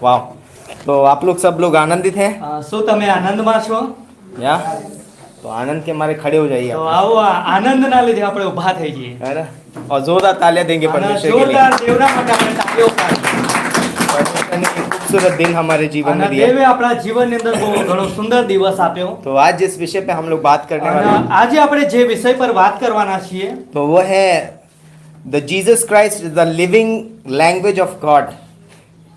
वाह, तो आप लोग सब लोग आनंदित हैं શું તમે આનંદમાં છો? या? तो आनंद के मारे खड़े हो जाइए તો आप, આવો આનંદના લીધે આપણે ઊભા થઈ જઈએ है ना? और जोरदार तालियां देंगे અને परमेश्वर के लिए। જોરદાર દેવના માટે આપણે તાળીઓ પાડીએ। परमेश्वर ने एक खूबसूरत दिन हमारे जीवन અને में दिया। દેવે આપણા જીવનની અંદર બહુ ઘણો સુંદર દિવસ આપ્યો। तो आज जिस विषय पे हम लोग बात करने અને वाले हैं, આજે આપણે જે વિષય પર વાત કરવાના છીએ तो वो है the Jesus Christ the living language of God.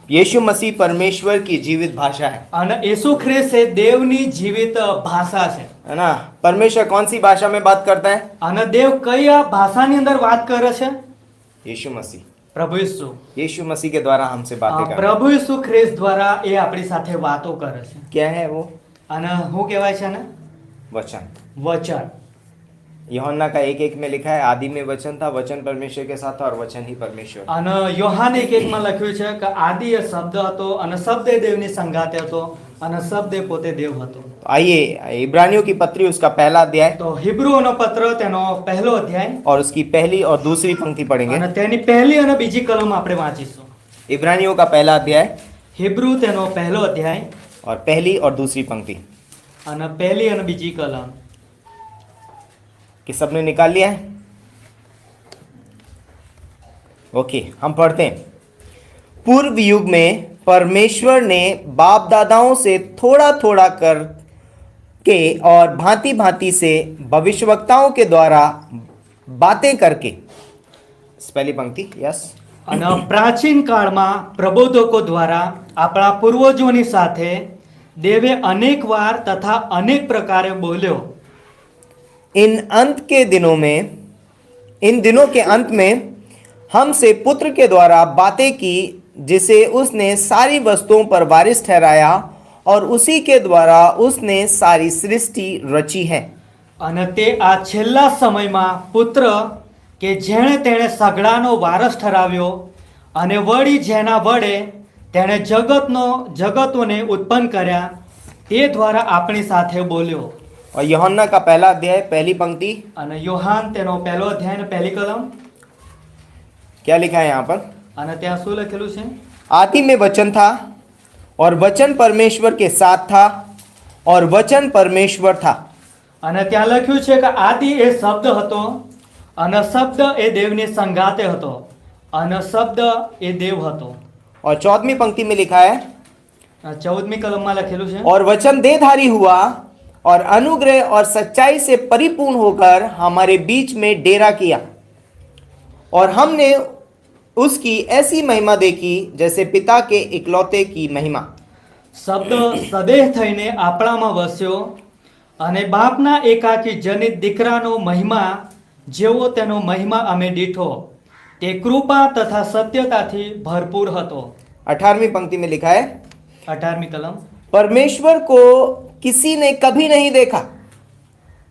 यीशु मसीह परमेश्वर की जीवित भाषा है અને యేసు ખ્રિસ્ત એ દેવની જીવિત ભાષા છે। है ना? परमेश्वर कौन सी भाषा में बात करता है? અને દેવ કયા ભાષાની અંદર વાત કરે છે? यीशु मसीह। પ્રભુ ઈસુ। यीशु मसीह के द्वारा हमसे बातें कर रहा પ્રભુ ઈસુ ખ્રિસ્ત દ્વારા એ આપણી સાથે વાતો કરે છે। है। क्या है वो? અને શું કહેવાય છે ને? वचन। વચન। यूहन्ना का 1:1 में लिखा है, आदि में वचन था, वचन परमेश्वर के साथ था और वचन ही परमेश्वर। અને યોહાન 1:1 લખ્યું છે કે આદિ એ શબ્દ હતો અને શબ્દ એ દેવની સંગાતે હતો અને શબ્દ એ પોતે દેવ હતો। तो आइए इब्रानियों की पत्री उसका पहला अध्याय તો હિબ્રુઓનો પત્ર તેનો પહેલો અધ્યાય और उसकी पहली और दूसरी पंक्ति पढ़ेंगे। અને તેની પહેલી અને બીજી કલમ આપણે વાંચીશું। इब्रानियों का पहला अध्याय હિબ્રુ તેનો પહેલો અધ્યાય और पहली और दूसरी पंक्ति। અને પહેલી અને બીજી કલમ। कि सबने निकाल लिया है? ओके, हम पढ़ते हैं। पूर्व युग में परमेश्वर ने बाप दादाओं से थोड़ा थोड़ा कर के और भांति भांति से भविष्यवक्ताओं के द्वारा बातें करके, पहली पंक्ति, यस। અને પ્રાચીન કાળમાં પ્રબોધકો દ્વારા આપણા પૂર્વજોની સાથે દેવે અનેક વાર તથા અનેક પ્રકારે બોલ્યો। इन दिनों के अंत में हमसे पुत्र के द्वारा बातें की, जिसे उसने सारी वस्तुओं पर वारिस ठहराया और उसी के द्वारा उसने सारी सृष्टि रची है। અને તે આ છેલ્લા સમયમાં પુત્ર કે જેણે તેણે સગડાનો વારસ ઠરાવ્યો અને વળી જેના વડે તેણે જગતોને ઉત્પન્ન કર્યા તે દ્વારા આપણી સાથે બોલ્યો। और यूहन्ना का पहला अध्याय पहली पंक्ति, અને યોહાન તેનો પહેલો અધ્યાય અને પહેલી કલમ। क्या लिखा है यहाँ पर? અને ત્યાં શું લખેલું છે? आदि में वचन था और वचन परमेश्वर के साथ था और वचन परमेश्वर था। અને ત્યાં લખ્યું છે કે આદિ એ શબ્દ હતો અને શબ્દ એ દેવની સંગાતે હતો અને શબ્દ એ દેવ હતો। और 14वीं पंक्ति में लिखा है, 14મી કલમમાં લખેલું છે और वचन देहधारी हुआ और अनुग्रह और सच्चाई से परिपूर्ण होकर हमारे बीच में डेरा किया और हमने उसकी ऐसी महिमा देखी जैसे पिता के इकलौते की महिमा। શબ્દ સદેહ થઈને આપણામાં વસ્યો અને બાપના એકાકી જનિત દીકરાનો મહિમા જેવો તેનો મહિમા અમે દીઠો, તે કૃપા તથા સત્યતાથી ભરપૂર હતો। 18वीं पंक्ति में लिखा है, 18મી કલમ। परमेश्वर को किसी ने कभी नहीं देखा,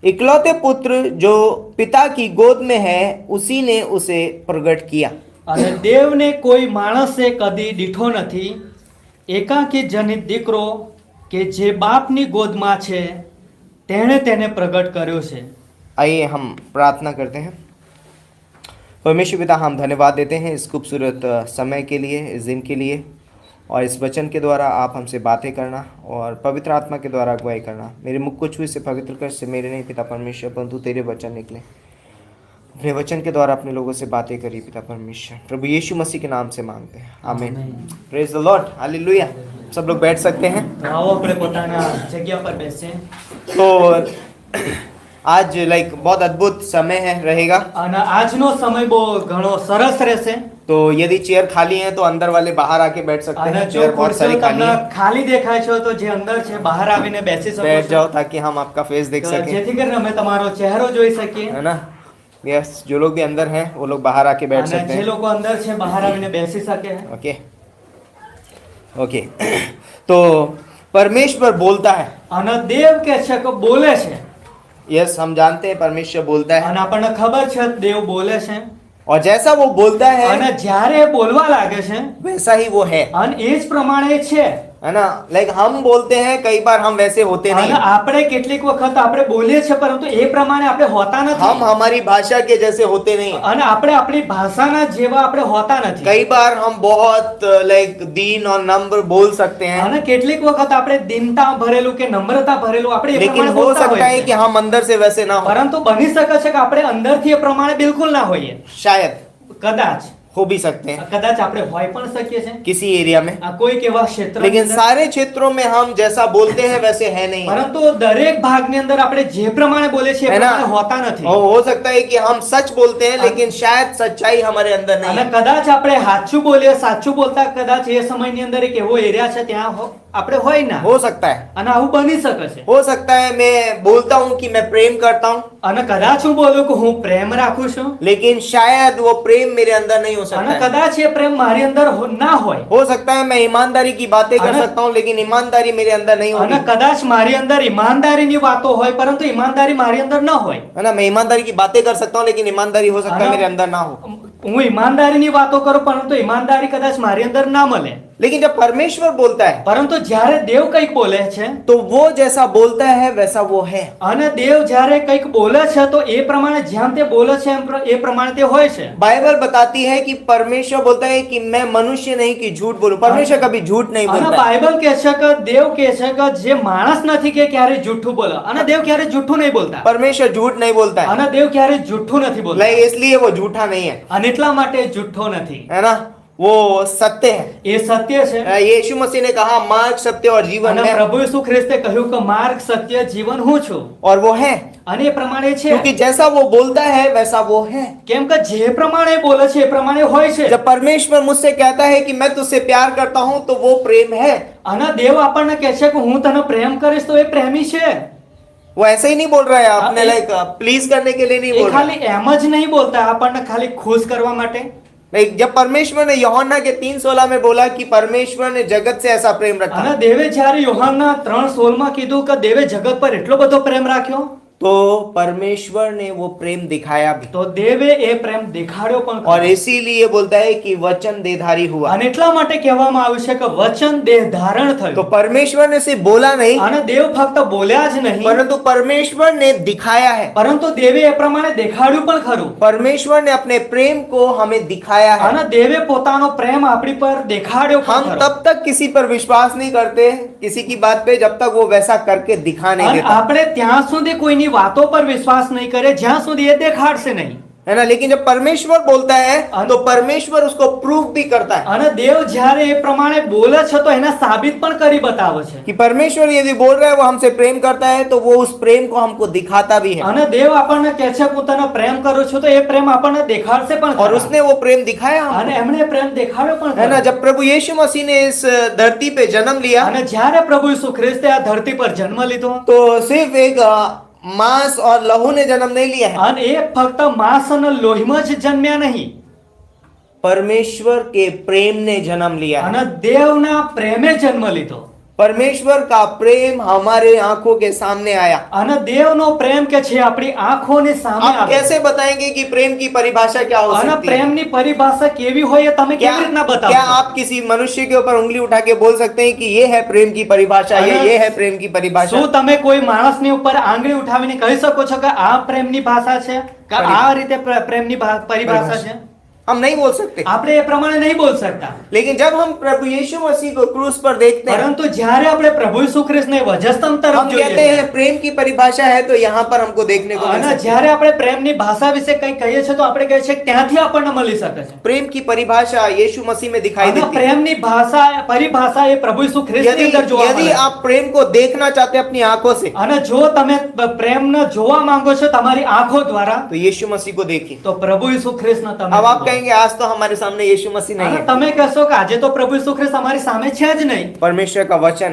इकलौते पुत्र जो पिता की गोद में है उसी ने उसे प्रकट किया। અને દેવને કોઈ માણસે કદી દીઠો નથી, એકાકી જનિત દીકરો કે જે બાપની ગોદમાં છે તેણે તેને પ્રગટ કર્યો છે। आइए हम प्रार्थना करते हैं। परमेश्वर पिता, हम धन्यवाद देते हैं इस खूबसूरत समय के लिए, इस दिन के लिए, और इस वचन के द्वारा आप हमसे बातें करना और पवित्र आत्मा के द्वारा अगुवाई करना। मेरे मुख को छुए से पवित्र कर, से मेरे नहीं पिता परमेश्वर, परंतु तेरे वचन निकले। अपने वचन के द्वारा अपने लोगों से बातें करी पिता परमेश्वर। प्रभु यीशु मसीह के नाम से मांगते हैं, आमीन। Praise the Lord, hallelujah. सब लोग बैठ सकते हैं। તો આવો આપણે પોતાના જગ્યા પર બેસીએ। तो आज बहुत अद्भुत समय है रहेगा। અને આજનો સમય બહુ ઘણો સરસ રહેશે। तो यदि चेयर खाली है तो अंदर वाले बाहर आके बैठ सकते અને हैं। જો चेयर बहुत सारी ખુરશીઓ खाली તમને है, ખાલી દેખાય છે તો જે અંદર છે બહાર આવીને બેસી શકો बैठ છો, जाओ ताकि हम आपका फेस देख તો सकें, જેથી કરીને અમે તમારો ચહેરો જોઈ શકીએ। है ना? यस, जो लोग भी अंदर हैं वो लोग बाहर आके बैठ અને सकते જે हैं। લોકો અંદર છે બહાર આવીને બેસી શકે। ओके ओके तो परमेश्वर बोलता है। અને દેવ કે છે કે બોલે છે, यस, हम जानते हैं परमेश्वर बोलता है, અને આપણને ખબર છે દેવ બોલે છે। और जैसा वो बोलता है અને જ્યારે એ બોલવા લાગે છે वैसा ही वो है। અને એ જ પ્રમાણે છે। है ना, लाइक हम बोलते हैं, कई बार हम वैसे होते અને नहीं, આપણે કેટલીક વખત આપણે બોલીએ છીએ પરંતુ એ પ્રમાણે આપણે હોતા हम નથી हमारी भाषा के जैसे होते नहीं। અને આપણે આપણી ભાષાના જેવા આપણે હોતા નથી कई बार हम बहुत लाइक दीन और नम्र बोल सकते हैं, અને કેટલીક વખત આપણે દીનતા ભરેલું કે નમ્રતા ભરેલું આપણે એ लेकिन પ્રમાણે हो બોલતા सकता है હોઈએ कि છીએ। हम अंदर से वैसे ना हो, પરંતુ બની શકે છે કે આપણે અંદરથી એ પ્રમાણે બિલકુલ ના હોઈએ शायद કદાચ हो भी सकते हैं કદાચ આપણે હોય પણ શકીએ છીએ किसी एरिया में, આ કોઈક એવા ક્ષેત્ર लेकिन सारे क्षेत्रों में हम जैसा बोलते हैं वैसे है नहीं। પરંતુ દરેક ભાગની અંદર આપણે જે પ્રમાણે બોલે છે એ है ना? પ્રમાણે હોતા નથી हो सकता है कि हम सच बोलते हैं लेकिन शायद सच्चाई हमारे अंदर नहीं અને है। કદાચ આપણે સાચું બોલીએ સાચું બોલતા કદાચ એ સમયની અંદર એક એવો એરિયા છે ત્યાં આપણે હોય ના हो सकता है, અને આવું બની શકે છે हो सकता है मैं बोलता हूँ कि मैं प्रेम करता हूँ, અને कदाच હું बोलूं કે હું પ્રેમ રાખું છું लेकिन शायद वो प्रेम मेरे अंदर नहीं हो અને सकता है। કદાચ એ પ્રેમ મારી અંદર ના હોય हो सकता है मैं ईमानदारी की बातें कर अना- सकता हूँ लेकिन ईमानदारी मेरे अंदर नहीं અને होगी, કદાચ મારી અંદર ઈમાનદારીની વાતો હોય પરંતુ ઈમાનદારી મારી અંદર ન હોય है ना। मैं ईमानदारी की बातें कर सकता हूँ लेकिन ईमानदारी हो सकता है अना- मेरे अंदर ना हो। હું ઈમાનદારીની વાતો કરું પરંતુ ઈમાનદારી કદાચ મારી અંદર ના મળે लेकिन जब परमेश्वर बोलता है પરંતુ જ્યારે દેવ કંઈક બોલે છે तो वो जैसा बोलता है वैसा वो है। અને દેવ જ્યારે કંઈક બોલે છે તો એ પ્રમાણે જ્યાં તે બોલે છે એ પ્રમાણે તે હોય છે बाइबल बताती है कि परमेश्वर बोलता है कि मैं मनुष्य नहीं कि झूठ बोलूं, परमेश्वर कभी झूठ नहीं અને बोलता है। બાઇબલ કહે છે કે દેવ કહે છે કે જે માણસ નથી કે ક્યારે જૂઠું બોલે અને દેવ ક્યારે જૂઠું નહીં બોલતા परमेश्वर झूठ नहीं बोलता है, અને देव ક્યારે જૂઠું નથી બોલતા लाइक इसलिए वो झूठा नहीं है, અને એટલા માટે જૂઠો નથી है ना, वो सत्य है। એ सत्य છે यीशु मसीह ने कहा मार्ग सत्य और जीवन અને है, પ્રભુ ઈસુ ખ્રિસ્તે કહ્યું કે માર્ગ સત્ય જીવન હું છું और वो है, અને એ પ્રમાણે છે क्योंकि जैसा वो बोलता है वैसा वो है। કેમ કે જે પ્રમાણે બોલે છે એ પ્રમાણે હોય છે जब परमेश्वर मुझसे कहता है कि मैं तुझसे प्यार करता हूं तो वो प्रेम है। અને દેવ આપણને કહે છે કે હું તને પ્રેમ કરીશ તો એ પ્રેમી છે वो ऐसे ही नहीं बोल रहा है अपने ये- लाइक प्लीज करने के लिए नहीं એ बोल रहा है। ખાલી એમ જ નહીં બોલતા આપણને ખાલી ખુશ કરવા માટે लाइक जब परमेश्वर ने यूहन्ना के 3:16 में बोला कि परमेश्वर ने जगत से ऐसा प्रेम रखा, અને દેવે જ્યારે યોહાનના 3:16 માં કીધું કે દેવે જગત પર એટલો બધો પ્રેમ રાખ્યો तो परमेश्वर ने वो प्रेम दिखाया भी, તો દેવે એ પ્રેમ દેખાડ્યો પણ ખરો. और इसीलिए बोलता है कि वचन देहधारी हुआ। અને એટલા માટે કહેવામાં આવ્યું છે કે વચન દેહ ધારણ तो થયું परमेश्वर ने सिर्फ बोला नहीं અને દેવ ફક્ત બોલ્યા જ નહીં परंतु परमेश्वर ने दिखाया है। પરંતુ દેવે એ પ્રમાણે દેખાડ્યું પણ ખરું परमेश्वर ने अपने प्रेम को हमें दिखाया है। અને દેવે પોતાનો પ્રેમ આપણી પર દેખાડ્યો પણ हम ખરો. तब तक किसी पर विश्वास नहीं करते किसी की बात पे जब तक वो वैसा करके दिखा नहीं અને देता, આપણે ત્યાં સુધી કોઈની વાતો પર વિશ્વાસ નહીં કરે જ્યાં સુધી એ દેખાડશે નહીં है ना। लेकिन जब परमेश्वर बोलता है तो परमेश्वर उसको प्रूव भी करता है અને દેવ જ્યારે એ પ્રમાણે બોલે છે તો એને સાબિત પણ કરી બતાવે છે कि परमेश्वर यदि बोल रहा है वो हमसे प्रेम करता है तो वो उस प्रेम को हमको दिखाता भी है, અને દેવ આપણને કહે છે હું તને પ્રેમ કરું છું તો એ પ્રેમ આપણને દેખાડશે પણ और ખરા. उसने वो प्रेम दिखाया हमको। અને એમણે પ્રેમ દેખાડ્યો પણ है ना। ખરા. जब प्रभु यीशु मसीह ने इस धरती पे जन्म लिया અને જ્યારે પ્રભુ ઈસુ ખ્રિસ્તે આ ધરતી પર જન્મ લીધો तो सिर्फ एक मांस और लहू ने जन्म नहीं लिया है, અને એ ફક્ત માંસ અને લોહીમાં જ જન્મ્યા નહીં परमेश्वर के प्रेम ने जन्म लिया है। અને દેવના પ્રેમે જન્મ લીધો परमेश्वर का प्रेम हमारे आंखों के सामने आया। અને દેવનો પ્રેમ કે છે આપણી આંખોની સામે आप આવે कैसे बताएंगे कि प्रेम की परिभाषा क्या हो અને सकती है? પ્રેમની પરિભાષા કેવી હોય એ તમે क्या કેવી રીતના क्या બતાવો आप किसी मनुष्य के ऊपर उंगली उठा के बोल सकते हैं कि ये है प्रेम की परिभाषा, ये है प्रेम की परिभाषा? શું તમે કોઈ માણસની ઉપર આંગળી ઉઠાવીને કહી શકો છો કે આ પ્રેમની ભાષા છે કે આ રીતે પ્રેમની પરિભાષા છે हम नहीं बोल सकते। આપણે એ પ્રમાણે નહીં બોલ सकता लेकिन जब हम प्रभु यीशु मसीह को क्रूस पर देखते हैं, પરંતુ જ્યારે આપણે પ્રભુ ઈસુ ખ્રિસ્તને વજસ્તંભ તરફ हम જોઈએ कहते છીએ हैं प्रेम की परिभाषा है तो यहाँ पर हमको देखने को मिल અને सकती है। જ્યારે આપણે પ્રેમની ભાષા વિશે કંઈ કહીએ છીએ તો આપણે કહીએ છીએ કે ત્યાંથી આપણને મળી શકે છે प्रेम की परिभाषा यीशु मसीह में दिखाई અને देती है। પ્રેમની ભાષા પરિભાષા એ પ્રભુ ઈસુ ખ્રિસ્તની यदि અંદર જોવા यदि મળે છે. आप प्रेम को देखना चाहते हैं अपनी आंखों से અને જો તમે પ્રેમને જોવા માંગો છો તમારી આંખો દ્વારા तो यीशु मसीह को देखिए। તો પ્રભુ ઈસુ ખ્રિસ્તને તમે अब आप જુઓ. कहेंगे आज तो हमारे सामने यीशु मसीह नहीं અને है। તમે કહેશો કે આજે તો પ્રભુ ઈસુ ખ્રિસ્ત અમારી સામે છે જ નહીં परमेश्वर का वचन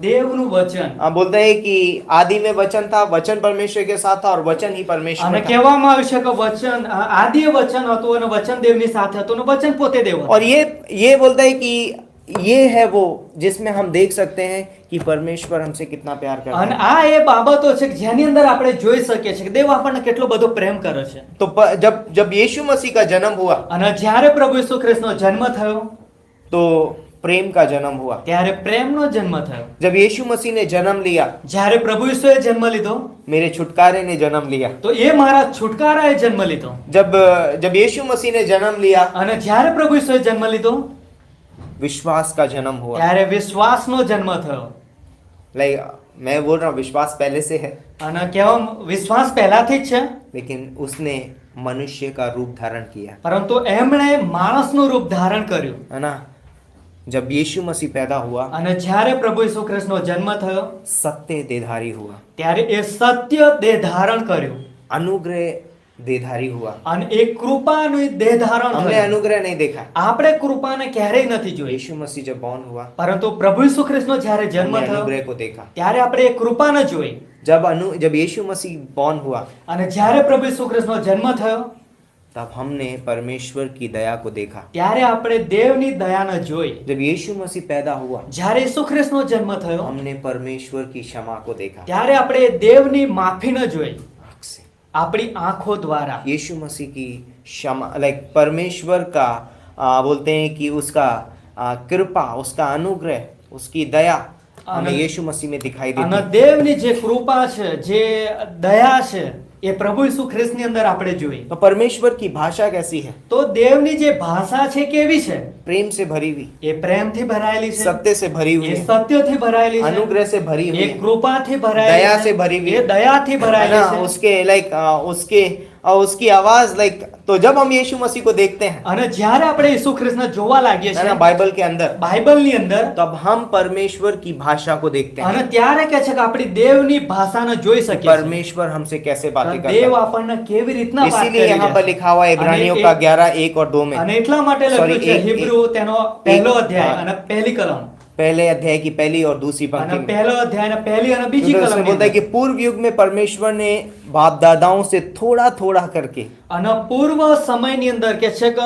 દેવનું વચન बोलता है कि आदि में वचन था, वचन परमेश्वर के साथ था और वचन ही परमेश्वर અને था। કહેવામાં આવ્યું છે કે વચન આદિ વચન હતું અને વચન દેવની સાથે હતું અને વચન પોતે દેવ હતું. और ये बोलता है कि ये है वो जिसमें हम देख सकते हैं कि परमेश्वर हमसे कितना प्यार करता અને है। આ એ બાબતો છે કે જેની અંદર આપણે જોઈ શકીએ છીએ કે દેવ આપણને કેટલો બધો પ્રેમ કરે છે. तो जब यीशु मसीह का जन्म हुआ અને જ્યારે પ્રભુ ઈસુ ખ્રિસ્તનો જન્મ થયો तो प्रेम का जन्म हुआ। ત્યારે પ્રેમનો જન્મ થયો। जब यीशु मसीह ने जन्म लिया, જ્યારે પ્રભુ ઈસુએ જન્મ લીધો मेरे छुटकारे ने जन्म लिया। તો એ મારા છુટકારાએ જન્મ લીધો। जब यीशु मसीह ने जन्म लिया, અને જ્યારે પ્રભુ ઈસુએ જન્મ લીધો विश्वास का जन्म हुआ। ત્યારે વિશ્વાસનો જન્મ થયો। लाइक मैं बोल रहा हूँ विश्वास पहले से है, અને કેવો વિશ્વાસ પહેલાથી જ છે, लेकिन उसने मनुष्य का रूप धारण किया, પરંતુ એમણે માણસનું રૂપ ધારણ કર્યું। है ना। जब यीशु मसीह पैदा हुआ, અને જ્યારે પ્રભુ ઈસુ ખ્રિસ્તનો જન્મ થયો सत्य देधारी हुआ, ત્યારે એ સત્ય દેહ ધારણ કર્યું अनुग्रह देधारी हुआ। અને એ કૃપાનું દેહ ધારણ हमने કર્યું। अनुग्रह नहीं देखा। આપણે કૃપાને ક્યારેય નથી જોઈ, यीशु मसीह जब बॉर्न हुआ, પરંતુ પ્રભુ ઈસુ ખ્રિસ્તનો જ્યારે જન્મ हमने થયો अनुग्रह को देखा। ત્યારે આપણે એ કૃપાને જોઈ। जब यीशु मसीह बॉर्न हुआ, અને જ્યારે પ્રભુ ઈસુ ખ્રિસ્તનો જન્મ થયો तब हमने परमेश्वर की दया को देखा। ત્યારે આપણે દેવની દયાને જોઈ। जब यीशु मसीह पैदा हुआ, જ્યારે ઈસુ ખ્રિસ્તનો જન્મ થયો हमने परमेश्वर की क्षमा को देखा। ત્યારે આપણે દેવની માફીને જોઈ आँख से આપણી આંખો द्वारा। यीशु मसीह की क्षमा, लाइक परमेश्वर का बोलते हैं कि उसका कृपा, उसका अनुग्रह, उसकी दया हमें यीशु मसीह में दिखाई અને देती है। દેવની જે કૃપા છે, જે દયા છે, એ પ્રભુ ઈસુ ખ્રિસ્તની અંદર આપણે જોઈ। तो परमेश्वर की भाषा कैसी है? તો દેવની જે ભાષા છે કેવી છે? प्रेम से भरी हुई, એ પ્રેમથી ભરાયેલી છે, सत्य से भरी हुई એ है, સત્યથી ભરાયેલી છે, अनुग्रह से भरी हुई એ है, કૃપાથી ભરાયેલી દયા છે, से भरी हुई એ है। દયાથી है ભરાયેલી ना। છે। उसके लाइक उसकी आवाज, लाइक तो जब हम यीशु मसीह को देखते हैं, અને જ્યારે આપણે ઈસુ ખ્રિસ્તને જોવા લાગીએ है ना, છીએ बाइबल के अंदर, બાઇબલની અંદર, तब हम परमेश्वर की भाषा को देखते हैं। અને ત્યારે કહે છે કે આપણી દેવની ભાષાને જોઈ શકીએ છીએ। परमेश्वर हमसे कैसे बातें करता દેવ है। આપણને કેવી રીતના વાત इसीलिए કરી यहाँ રહ્યા पर છે। लिखा हुआ है इब्रानियों અને का એ- 11, 1 और 2 में, અને એટલા માટે Sorry, લખ્યું છે એક- હિબ્રુ તેનો પહેલો અધ્યાય હા। અને પહેલી કલમ, पहले अध्याय की पहली और दूसरी અને पंक्ति में, પહેલો અધ્યાય અને પહેલી અને બીજી क्योंकि उसमें કલમ बोलता है कि पूर्व युग में परमेश्वर ने बाप दादाओं से थोड़ा थोड़ा करके અને પૂર્વ સમયની અંદર કે છે કે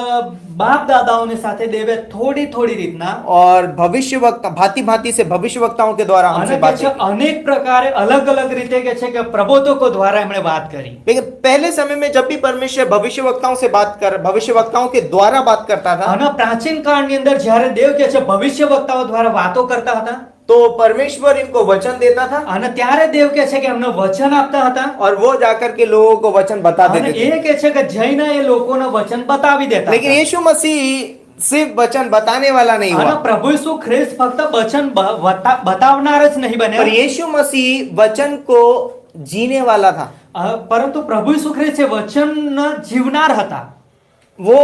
બાપ દાદાઓની સાથે દેવે થોડી થોડી રીતના और भविष्य वक्ता, भांति भांति से भविष्य वक्ताओं के द्वारा અને हमसे કે बातें છે की। અનેક પ્રકારે અલગ અલગ રીતે કે છે કે પ્રબોધકો દ્વારા એમણે વાત કરી। लेकिन पहले समय में जब भी परमेश्वर भविष्य वक्ताओं से भविष्य वक्ताओं के द्वारा बात करता था, અને પ્રાચીન કાળની અંદર જ્યારે દેવ કે છે ભવિષ્ય વક્તાઓ દ્વારા વાતો કરતા હતા तो परमेश्वर इनको वचन देता था અને ત્યારે देव કે છે કે એમને વચન આપતા હતા और वो जाकर के लोगों को वचन बता અને देते थे। એ કે છે કે જઈને એ લોકોને વચન બતાવી દેતા लेकिन હતા। यीशु मसीह सिर्फ वचन बताने वाला नहीं અને हुआ, પ્રભુ ઈસુ ખ્રિસ્ત ફક્ત વચન બતાવનાર જ નહીં બન્યા, पर यीशु मसीह वचन को जीने वाला था। પરંતુ પ્રભુ ઈસુ ખ્રિસ્ત એ વચન જીવનાર હતા वो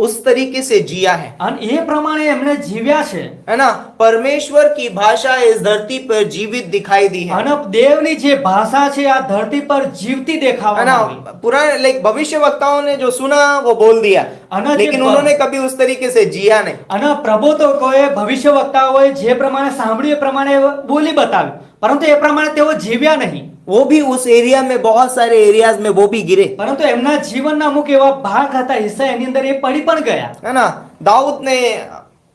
उस तरीके से जिया है, અને એ પ્રમાણે એમણે જીવ્યા છે। है ना। परमेश्वर की भाषा इस धरती पर जीवित दिखाई दी है, અને દેવની જે ભાષા છે આ ધરતી પર જીવતી है દેખાવા ना। આવી। पुराने लाइक भविष्य वक्ताओं ने जो सुना वो बोल दिया, अना लेकिन जे- उन्होंने कभी उस तरीके से जिया नहीं। અને પ્રબોધકોએ ભવિષ્ય વક્તાઓએ જે પ્રમાણે સાંભળ્યું એ પ્રમાણે બોલી બતાવ્યું, પરંતુ એ પ્રમાણે તેઓ જીવ્યા નહીં। वो भी उस एरिया में, बहुत सारे एरियाज में वो भी गिरे, પરંતુ એમના જીવનના અમુક એવા ભાગ હતા, હિસ્સા એની અંદર એ પડી પણ ગયા। है ना। दाऊद ने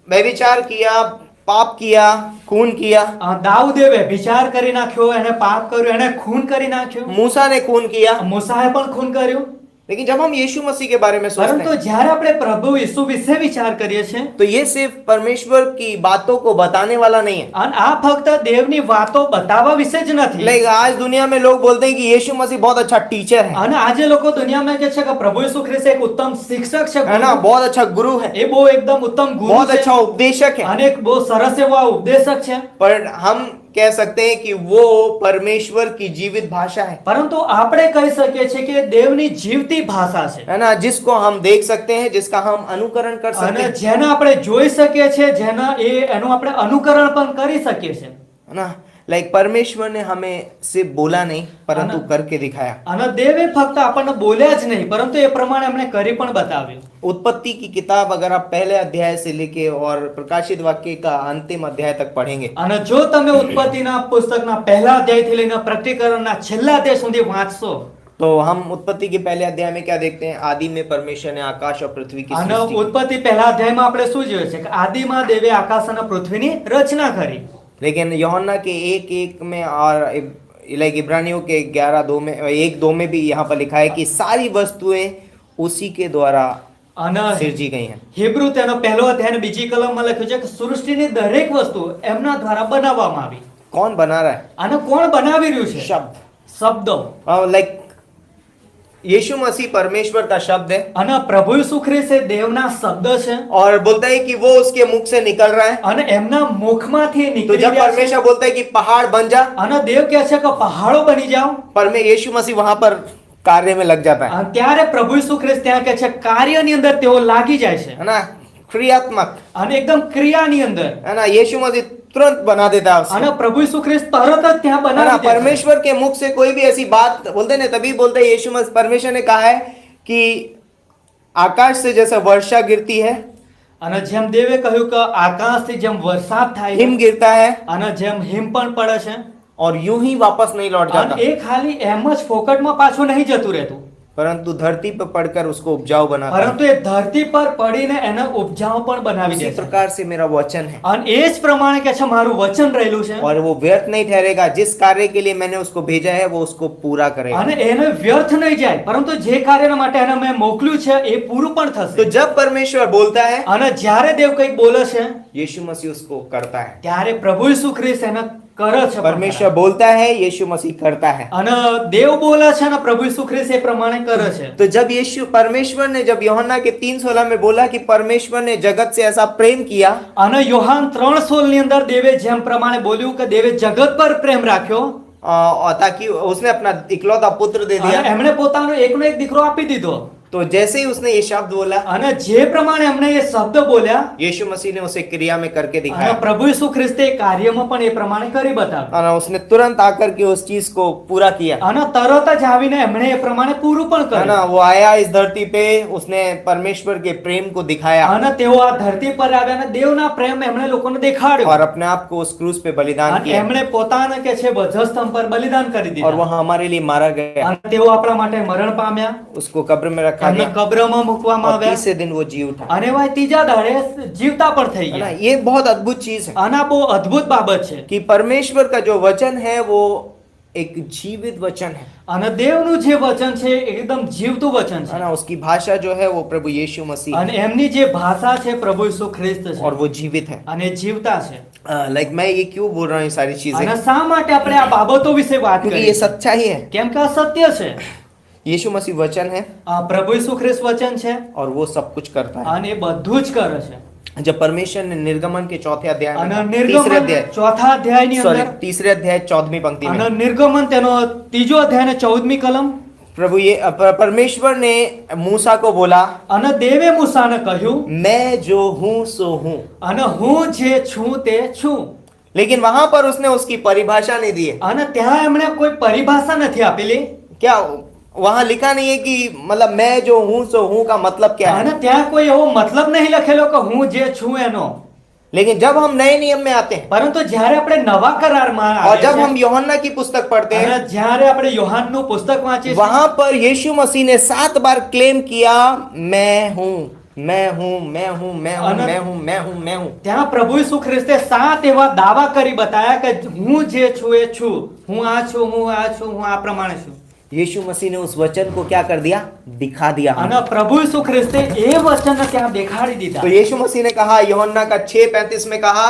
व्यभिचार किया, पाप किया, खून किया। દાઉદે વ્યભિચાર કરી નાખ્યો, એને પાપ કર્યું, એને ખૂન કરી નાખ્યું। मूसा ने खून किया। મૂસાએ પણ ખૂન કર્યું। लेकिन जब हम यीशु मसीह के बारे में सोचते પરંતુ हैं, જ્યારે આપણે પ્રભુ ઈસુ વિશે વિચાર કરીએ છીએ तो ये सिर्फ परमेश्वर की बातों को बताने वाला नहीं है। અને આ ફક્ત દેવની વાતો બતાવવા વિશે જ નથી। लाइक आज दुनिया में लोग बोलते हैं कि यीशु मसीह बहुत अच्छा टीचर है, અને આજે લોકો દુનિયામાં કહે છે કે પ્રભુ ઈસુ ખ્રિસ્ત એક ઉત્તમ શિક્ષક છે, है ना, बहुत अच्छा गुरु है, એ બહુ એકદમ ઉત્તમ ગુરુ बहुत છે अच्छा उपदेशक है। અને એક બહુ સરસ એવો ઉપદેશક છે। पर हम कह सकते हैं कि वो परमेश्वर की जीवित भाषा है, પરંતુ આપણે કહી શકીએ છીએ કે દેવની જીવતી ભાષા છે है ना, जिसको हम देख सकते हैं, जिसका हम अनुकरण कर सकते અને हैं, જેને આપણે જોઈ શકીએ છીએ, એનું આપણે અનુકરણ પણ કરી શકીએ છીએ। है ना। लाइक परमेश्वर ने हमें सिर्फ बोला नहीं परंतु करके दिखाया। અને દેવે ફક્ત આપણને બોલ્યા જ નહીં, પરંતુ એ પ્રમાણે એમણે કરી પણ બતાવ્યું। उत्पत्ति की किताब अगर आप पहले अध्याय से लेके और प्रकाशित वाक्य का अंतिम अध्याय तक पढ़ेंगे, અને જો તમે ઉત્પત્તિના પુસ્તકના પહેલા અધ્યાયથી લઈને પ્રકટીકરણના છેલ્લા અધ્યાય સુધી વાંચશો तो हम उत्पत्ति के पहले अध्याय में क्या देखते हैं? आदि में परमेश्वर ने आकाश और पृथ्वी की અને सृष्टि की। ઉત્પત્તિ પહેલા અધ્યાયમાં આપણે શું જોઈએ છે કે આદિમાં દેવે આકાશ અને પૃથ્વીની રચના કરી। लेकिन यूहन्ना के 1:1 में और लाइक इब्रानियों के 11:2 में 1:2 में भी यहाँ पर लिखा है कि सारी वस्तुएं उसी के द्वारा અને सिरजी गई हैं। હિબ્રુ તેનો પહેલો અધ્યાય અને બીજી કલમમાં લખ્યું છે કે સૃષ્ટિની દરેક વસ્તુ એમના દ્વારા બનાવવામાં આવી. कौन बना रहा है? અને કોણ બનાવી રહ્યું છે? शब्द। શબ્દો. लाइक यीशु मसीह परमेश्वर का शब्द है અને પ્રભુ ઈસુ ખ્રિસ્ત એ દેવના શબ્દ છે और बोलता है कि वो उसके मुख से निकल रहा है। અને એમના મુખમાંથી એ तो નીકળી जब રહ્યા છે. परमेश्वर बोलता है कि पहाड़ बन जा, અને देव કહે છે કે પહાડો બની જાઓ, यीशु मसीह वहां पर कार्य में लग जाता है અને ત્યારે પ્રભુ ઈસુ ખ્રિસ્ત ત્યાં કહે છે કાર્યની અંદર તેઓ લાગી જાય છે. है ना, क्रियात्मक, અને એકદમ ક્રિયાની અંદર. है ना। यीशु मसीह तुरंत बना देता है उसको, અને પ્રભુ ઈસુ ખ્રિસ્ત તરત જ ત્યાં है ना। બનાવી દે છે. परमेश्वर के मुख से कोई भी ऐसी बात बोलते हैं ना, तभी बोलते हैं यीशु मसीह, परमेश्वर ने कहा है कि आकाश से जैसे वर्षा गिरती है, અને જેમ દેવે કહ્યું કે આકાશથી જેમ વરસાદ થાય છે, हिम गिरता है અને જેમ હિમ પણ પડે છે, और यूं ही वापस नहीं लौट અને जाता, એ ખાલી એમ જ ફોકટમાં પાછું નહીં જતું રહેતું, परंतु धरती पर पड़कर उसको उपजाऊ बनाता है। પરંતુ એ ધરતી પર પડીને એને ઉપજાऊ પણ બનાવી इसी દે છે. प्रकार से मेरा वचन है, અને એ જ પ્રમાણે કે છે મારું વચન રહેલું છે, और वो व्यर्थ नहीं ठहरेगा। जिस कार्य के लिए मैंने उसको भेजा है वो उसको पूरा करेगा। અને એને વ્યર્થ નહીં જાય, પરંતુ જે કાર્યના માટે એને મેં મોકલ્યું છે એ પૂરું પણ तो થશે. जब परमेश्वर बोलता है, અને જ્યારે દેવ કંઈક બોલે છે यीशु मसीह उसको करता है। ત્યારે પ્રભુ ઈસુ ખ્રિસ્ત એને કરે છે. परमेश्वर बोलता है, यीशु मसीह करता है। અને દેવ બોલે છે અને પ્રભુ ઈસુ ખ્રિસ્ત એ પ્રમાણે કરે છે. तो जब परमेश्वर ने जब यूहन्ना के 3:16 में बोला कि परमेश्वर ने जगत से ऐसा प्रेम किया, અને યોહાન 3:16 ની અંદર દેવે જેમ પ્રમાણે બોલ્યું કે દેવે જગત પર પ્રેમ રાખ્યો और ताकि उसने अपना इकलौता पुत्र दे અને दिया। એમણે પોતાનો એકનો એક દીકરો આપી દીધો. तो जैसे ही उसने ये शब्द बोला, અને જે પ્રમાણે એમણે એ શબ્દ બોલ્યા यीशु मसीह ने उसे क्रिया में करके અને दिखाया, પ્રભુ ઈસુ ખ્રિસ્તે એ કાર્યમાં પણ એ પ્રમાણે કરી બતાવ્યું. और उसने तुरंत आकर के उस चीज को पूरा किया, અને તરત જ આવીને એમણે એ પ્રમાણે પૂરું પણ है ना। કર્યું. वो आया इस धरती पे, उसने परमेश्वर के प्रेम को दिखाया અને તેઓ આ ધરતી પર આવ્યા અને દેવના પ્રેમ એમણે લોકોને દેખાડ્યો और अपने आप को उस क्रूस पे बलिदान અને किया, એમણે પોતાને કે છે વજસ્તંભ પર બલિદાન કરી और દીધા वह हमारे लिए मारा गया। અને તેઓ આપણા માટે મરણ પામ્યા, उसको कब्र में रखा એમને गया કબ્રમાં મૂકવામાં और આવ્યા तीसरे दिन वो जी उठा, અને એવા ત્રીજા દાડે જીવતા પણ થઈ है ना। ગયા. ये बहुत अद्भुत चीज है અને આ બહુ અદ્ભુત બાબત છે. कि परमेश्वर का जो वचन है वो एक जीवित वचन है, અને દેવનું જે વચન છે એ એકદમ જીવતું વચન है છે. ना। उसकी भाषा जो है वो प्रभु यीशु मसीह અને है એમની જે ભાષા છે પ્રભુ ઈસુ ખ્રિસ્ત और છે वो जीवित है। અને જીવતા છે. लाइक मैं ये क्यों बोल रहा हूँ ये सारी અને चीजें, શા માટે આપણે આ બાબતો વિશે વાત क्योंकि કરીએ? ये सच्चाई है। કેમ કે આ સત્ય છે. यीशु मसीह वचन है આ પ્રભુ ઈસુ ખ્રિસ્ત વચન છે और वो सब कुछ करता है। અને એ બધું જ કરે છે. जब परमेश्वर ने निर्गमन के चौथे अध्याय અને में, तीसरे નિર્ગમન अध्याय, ચોથા અધ્યાયની सॉरी અંદર तीसरे अध्याय 14वीं पंक्ति અને में, નિર્ગમન તેનો ત્રીજો અધ્યાય ને 14મી કલમ. प्रभु ये परमेश्वर ने मूसा को बोला, અને દેવે મૂસાને કહ્યું मैं जो हूँ सो हूँ। અને હું જે છું તે છું. लेकिन वहां पर उसने उसकी परिभाषा नहीं दी है। અને ત્યાં એમણે કોઈ પરિભાષા નથી આપેલી. क्या वहां लिखा नहीं है कि मतलब मैं जो हूँ सो हूँ का मतलब क्या અને है। ત્યાં કોઈ એવો મતલબ નહીં લખેલો કે હું જે છું એનો. लेकिन जब हम नए नियम में आते हैं પરંતુ જ્યારે આપણે નવા કરારમાં और આવીએ जब છીએ, हम यूहन्ना की पुस्तक पढ़ते અને हैं, જ્યારે આપણે યોહાનનું પુસ્તક વાંચીએ છીએ, वहां पर यीशु मसीह ने 7 बार क्लेम किया, मैं हूँ, मैं हूँ, मैं हूँ, मैं हूँ, मैं हूँ, मैं हूँ, मैं हूँ। ત્યાં પ્રભુ ઈસુ ખ્રિસ્તે 7 એવા દાવા કરી બતાયા કે હું જે છું એ છું, હું આ છું, હું આ છું, હું આ પ્રમાણે છું. यीशु मसीह ने उस वचन को क्या कर दिया, दिखा दिया અને हमें। પ્રભુ ઈસુ ખ્રિસ્તે એ વચનને ત્યાં દેખાડી દીધા. तो यीशु मसीह ने कहा, यूहन्ना का 6:35 में कहा,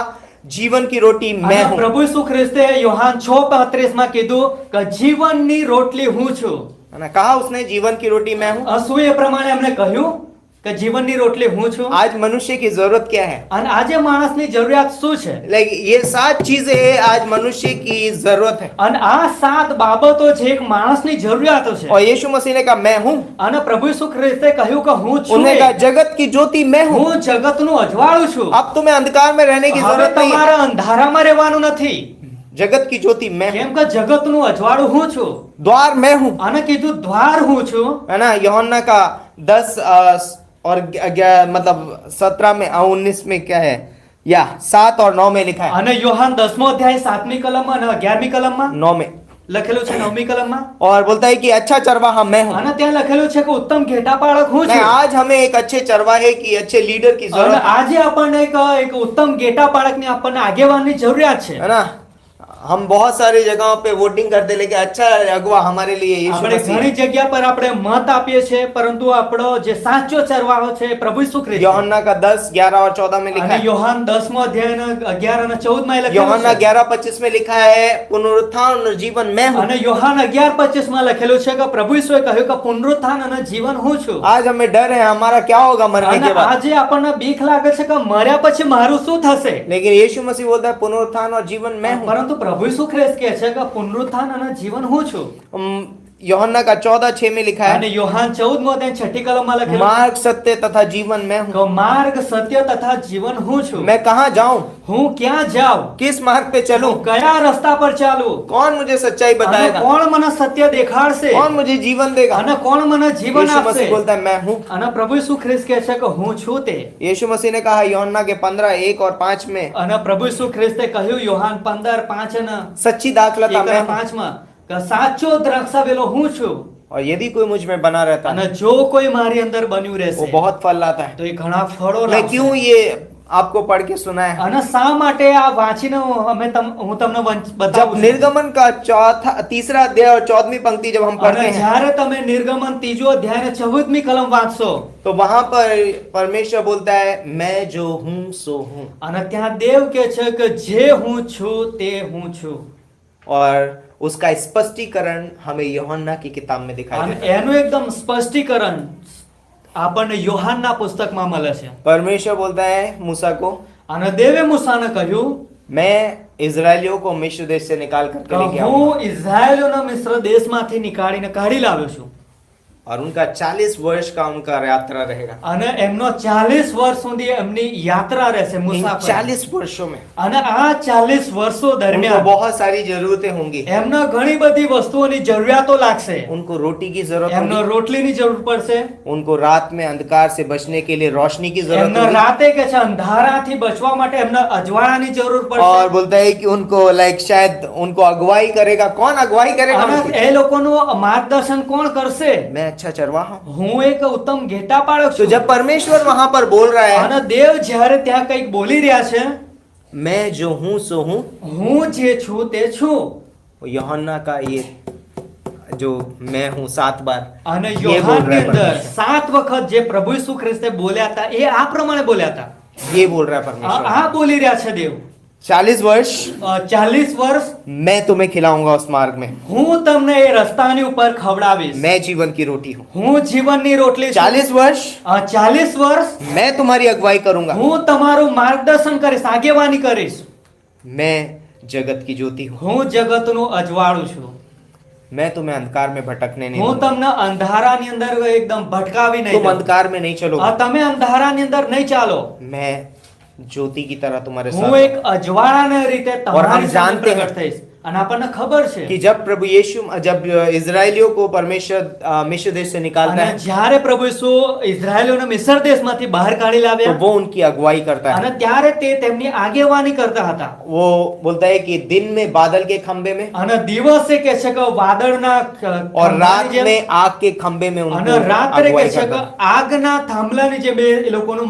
जीवन की रोटी मैं અને हूँ, પ્રભુ ઈસુ ખ્રિસ્તે યોહાન 6:35 માં કીધું કે જીવનની રોટલી હું છું. है ना। कहा उसने जीवन की रोटी मैं हूँ। શું એ પ્રમાણે એમણે કહ્યું કે જીવનની રોટલી હું છું. आज मनुष्य की जरूरत क्या है? અને આજે માણસની જરૂરિયાત શું છે? लाइक ये 7 चीजें आज मनुष्य की जरूरत है। અને આ 7 બાબતો જે એક માણસની જરૂરિયાતો છે. और यीशु मसीह ने कहा मैं हूँ, અને પ્રભુ ઈસુ ખ્રિસ્તે કહ્યું કે હું છું. उन्होंने कहा जगत की ज्योति मैं हूँ। હું જગતનું અજવાળું છું. अब तुम्हें अंधकार में रहने की હવે जरूरत नहीं है। તમારે અંધારામાં રહેવાનું નથી. जगत की ज्योति मैं हूँ, કેમ કે જગતનું અજવાળું હું છું. द्वार मैं हूँ, અને કીધું દ્વાર હું છું. है ना। यूहन्ना का 10 और मतलब 17 में 19 में क्या है, या 7 और 9 में लिखा है। અને યોહાન 10મો અધ્યાય 7મી કલમમાં અને 11મી કલમમાં 9 में લખેલું છે, 9મી કલમમાં. और बोलता है कि अच्छा चरवाहा मैं हूँ। અને ત્યાં લખેલું છે કે ઉત્તમ ઘેટાપાળક હું नहीं, છું. आज हमें एक अच्छे चरवाहे की, अच्छे लीडर की અને जरूरत આજે આપણને એક ઉત્તમ ઘેટાપાળકની આપણને આગેવાનની જરૂરિયાત છે. है ना। हम बहुत सारी जगहों पे वोटिंग करते लेकिन अच्छा अगवा हमारे लिए यीशु આપણે मसीह ઘણી જગ્યા પર આપણે મત આપીએ છીએ પરંતુ આપણો જે સાચો ચરવાહો છે પ્રભુ ઈસુ ખ્રિસ્ત છે. यूहन्ना का 10, 11 और 14 में लिखा અને है. યોહાન 10મો અધ્યાયના 11 અને 14 માં લખેલું यूहन्ना છે. 11:25 में लिखा है पुनरुत्थान और जीवन मैं हूँ. અને યોહાન 11:25 માં લખેલું છે કે પ્રભુ ઈસુએ કહ્યું કે પુનરુત્થાન અને જીવન હું છું. आज हमें डर है हमारा क्या होगा मरने અને के बाद, આજે આપણને બીક લાગે છે કે મર્યા પછી મારું શું થશે. लेकिन यीशु मसीह बोलता है पुनरुत्थान और जीवन मैं हूँ. પરંતુ પ્રભુ ઈસુ ખ્રિસ્ત કહે છે કે પુનરુત્થાન અને જીવન હું છું. यूहन्ना का 14:6 में लिखा અને है યોહાન 14મો અધ્યાય 6ઠી કલમમાં લખેલું मार्ग सत्य तथा जीवन मैं हूँ. કે માર્ગ સત્ય તથા જીવન હું છું. मैं कहाँ जाऊं, હું ક્યાં જાઉં, किस मार्ग पे चलूं, હું કયા રસ્તા પર ચાલું, कौन मुझे सच्चाई અને बताएगा, કોણ મને સત્ય દેખાડશે, कौन मुझे जीवन देगा. અને કોણ મને જીવન यीशु આપશે. मसीह बोलता है मैं हूँ. અને પ્રભુ ઈસુ ખ્રિસ્ત કહે છે કે હું છું તે. यीशु मसीह ने कहा यूहन्ना के 15, 1 और 5 में અને પ્રભુ ઈસુ ખ્રિસ્તે કહ્યું યોહાન 15:5 અને सच्ची दाखलता मैं हूँ. 5 માં કે સાચો દ્રાક્ષાવેલો હું છું. और यदि कोई मुझ में बना रहता અને है જો કોઈ મારી અંદર બન્યું वो રહેશે बहुत फल लाता है. તો એ ઘણા ફળો मैं લાવશે. क्यों ये आपको पढ़ के सुनाया है? અને શા માટે આ વાંચીને હું તમને जब બતાવું છું. निर्गमन का तीसरा अध्याय और 14वीं पंक्ति जब हम पढ़ते અને हैं જ્યારે તમે નિર્ગમન 3જો અધ્યાય ને 14મી કલમ વાંચશો तो वहां पर परमेश्वर बोलता है मैं जो हूँ सो हूँ. અને ત્યાં દેવ કહે છે કે જે હું છું તે હું છું. और उसका स्पष्टीकरण हमें यूहन्ना की किताब में दिखाई અને देता है. એનું એકદમ સ્પષ્ટીકરણ આપણને યોહાનના પુસ્તકમાં મળે છે. परमेश्वर बोलता है मूसा को અને દેવે મૂસાને કહ્યું मैं इजरायलियों को मिस्र देश से निकाल करके કે लेके आऊंगा. હું ઇઝરાયેલોને મિસ્ર દેશમાંથી નીકાળીને કાઢી લાવ્યો છું. और उनका 40 वर्ष का उनका यात्रा रहेगा. અને એમનો 40 વર્ષ સુધી એમની યાત્રા રહેશે इन મુસાફરી. 40 वर्षों में અને આ 40 વર્ષો उनको દરમિયાન बहुत सारी जरूरतें होंगी. એમને ઘણી બધી વસ્તુઓની જરૂરિયાતો लागશે. उनको रोटी की जरूरत એમને होगी. રોટલીની જરૂર પડશે. उनको रात में अंधकार से बचने के लिए रोशनी की जरूरत એમને होगी. રાતે કે છે અંધારાથી બચવા માટે એમને અજવાળાની જરૂર और પડશે. बोलता है कि उनको शायद उनको अगुवाई करेगा. कौन अगुवाई करेगा અને उनकी? એ લોકોનું માર્ગદર્શન કોણ કરશે? मैं अच्छा चरवाहा हूं. હું એક ઉત્તમ ઘેટા પાળક तो છું. जब परमेश्वर वहां पर बोल रहा है અને દેવ જ્યારે ત્યાં કંઈક બોલી રહ્યા છે, मैं जो हूं सो हूं, હું જે છું તે છું. यूहन्ना का ये जो मैं हूं 7 बार અને ये बोल યોહાનની रहा है અંદર परमेश्वर. 7 વખત જે પ્રભુ ઈસુ ખ્રિસ્તે બોલ્યા હતા એ આ પ્રમાણે બોલ્યા હતા. ये बोल रहा है આ परमेश्वर. આ બોલી રહ્યા છે દેવ. 40 वर्ष 40 વર્ષ मैं तुम्हें खिलाऊंगा उस मार्ग में. હું તમને એ રસ્તાની ઉપર ખવડાવીશ. मैं जीवन की रोटी हूँ. હું જીવનની રોટલી છું. 40 वर्ष 40 વર્ષ मैं तुम्हारी अगुवाई करूंगा. હું તમારું માર્ગદર્શન કરીશ, આગેવાની કરીશ. मैं जगत की ज्योति हूँ. હું જગતનું અજવાળું છું. मैं तुम्हें अंधकार में भटकने नहीं હું दूंगा. તમને અંધારાની અંદર એકદમ ભટકાવી નહીં तुम દઉં. अंधकार में नहीं चलोगे. તમે અંધારાની અંદર નહીં ચાલો. मैं ज्योति की तरह तुम्हारे હું साथ એક અજવાળાને રીતે और તમારી हम સામે जानते हैं પ્રગટ થઈશ. અને આપણને ખબર છે कि जब प्रभु यीशु जब इजरायलियों को परमेश्वर मिस्र देश से निकालता અને है જ્યારે પ્રભુ ઈસુ ઇઝરાયેલોને મિસ્ર દેશમાંથી બહાર કાઢી तो લાવ્યા वो उनकी अगुवाई करता અને है. ત્યારે તે તેમની આગેવાની કરતા હતા. वो बोलता है कि दिन में बादल के खंबे में અને દિવસે કે છે કે વાદળના और ખંભાની रात જેમ, में आग के खंबे में અને उनको રાત્રે કે अगुवाई છે करता કે है. આગના થાંભલાની જેમ એ લોકોનું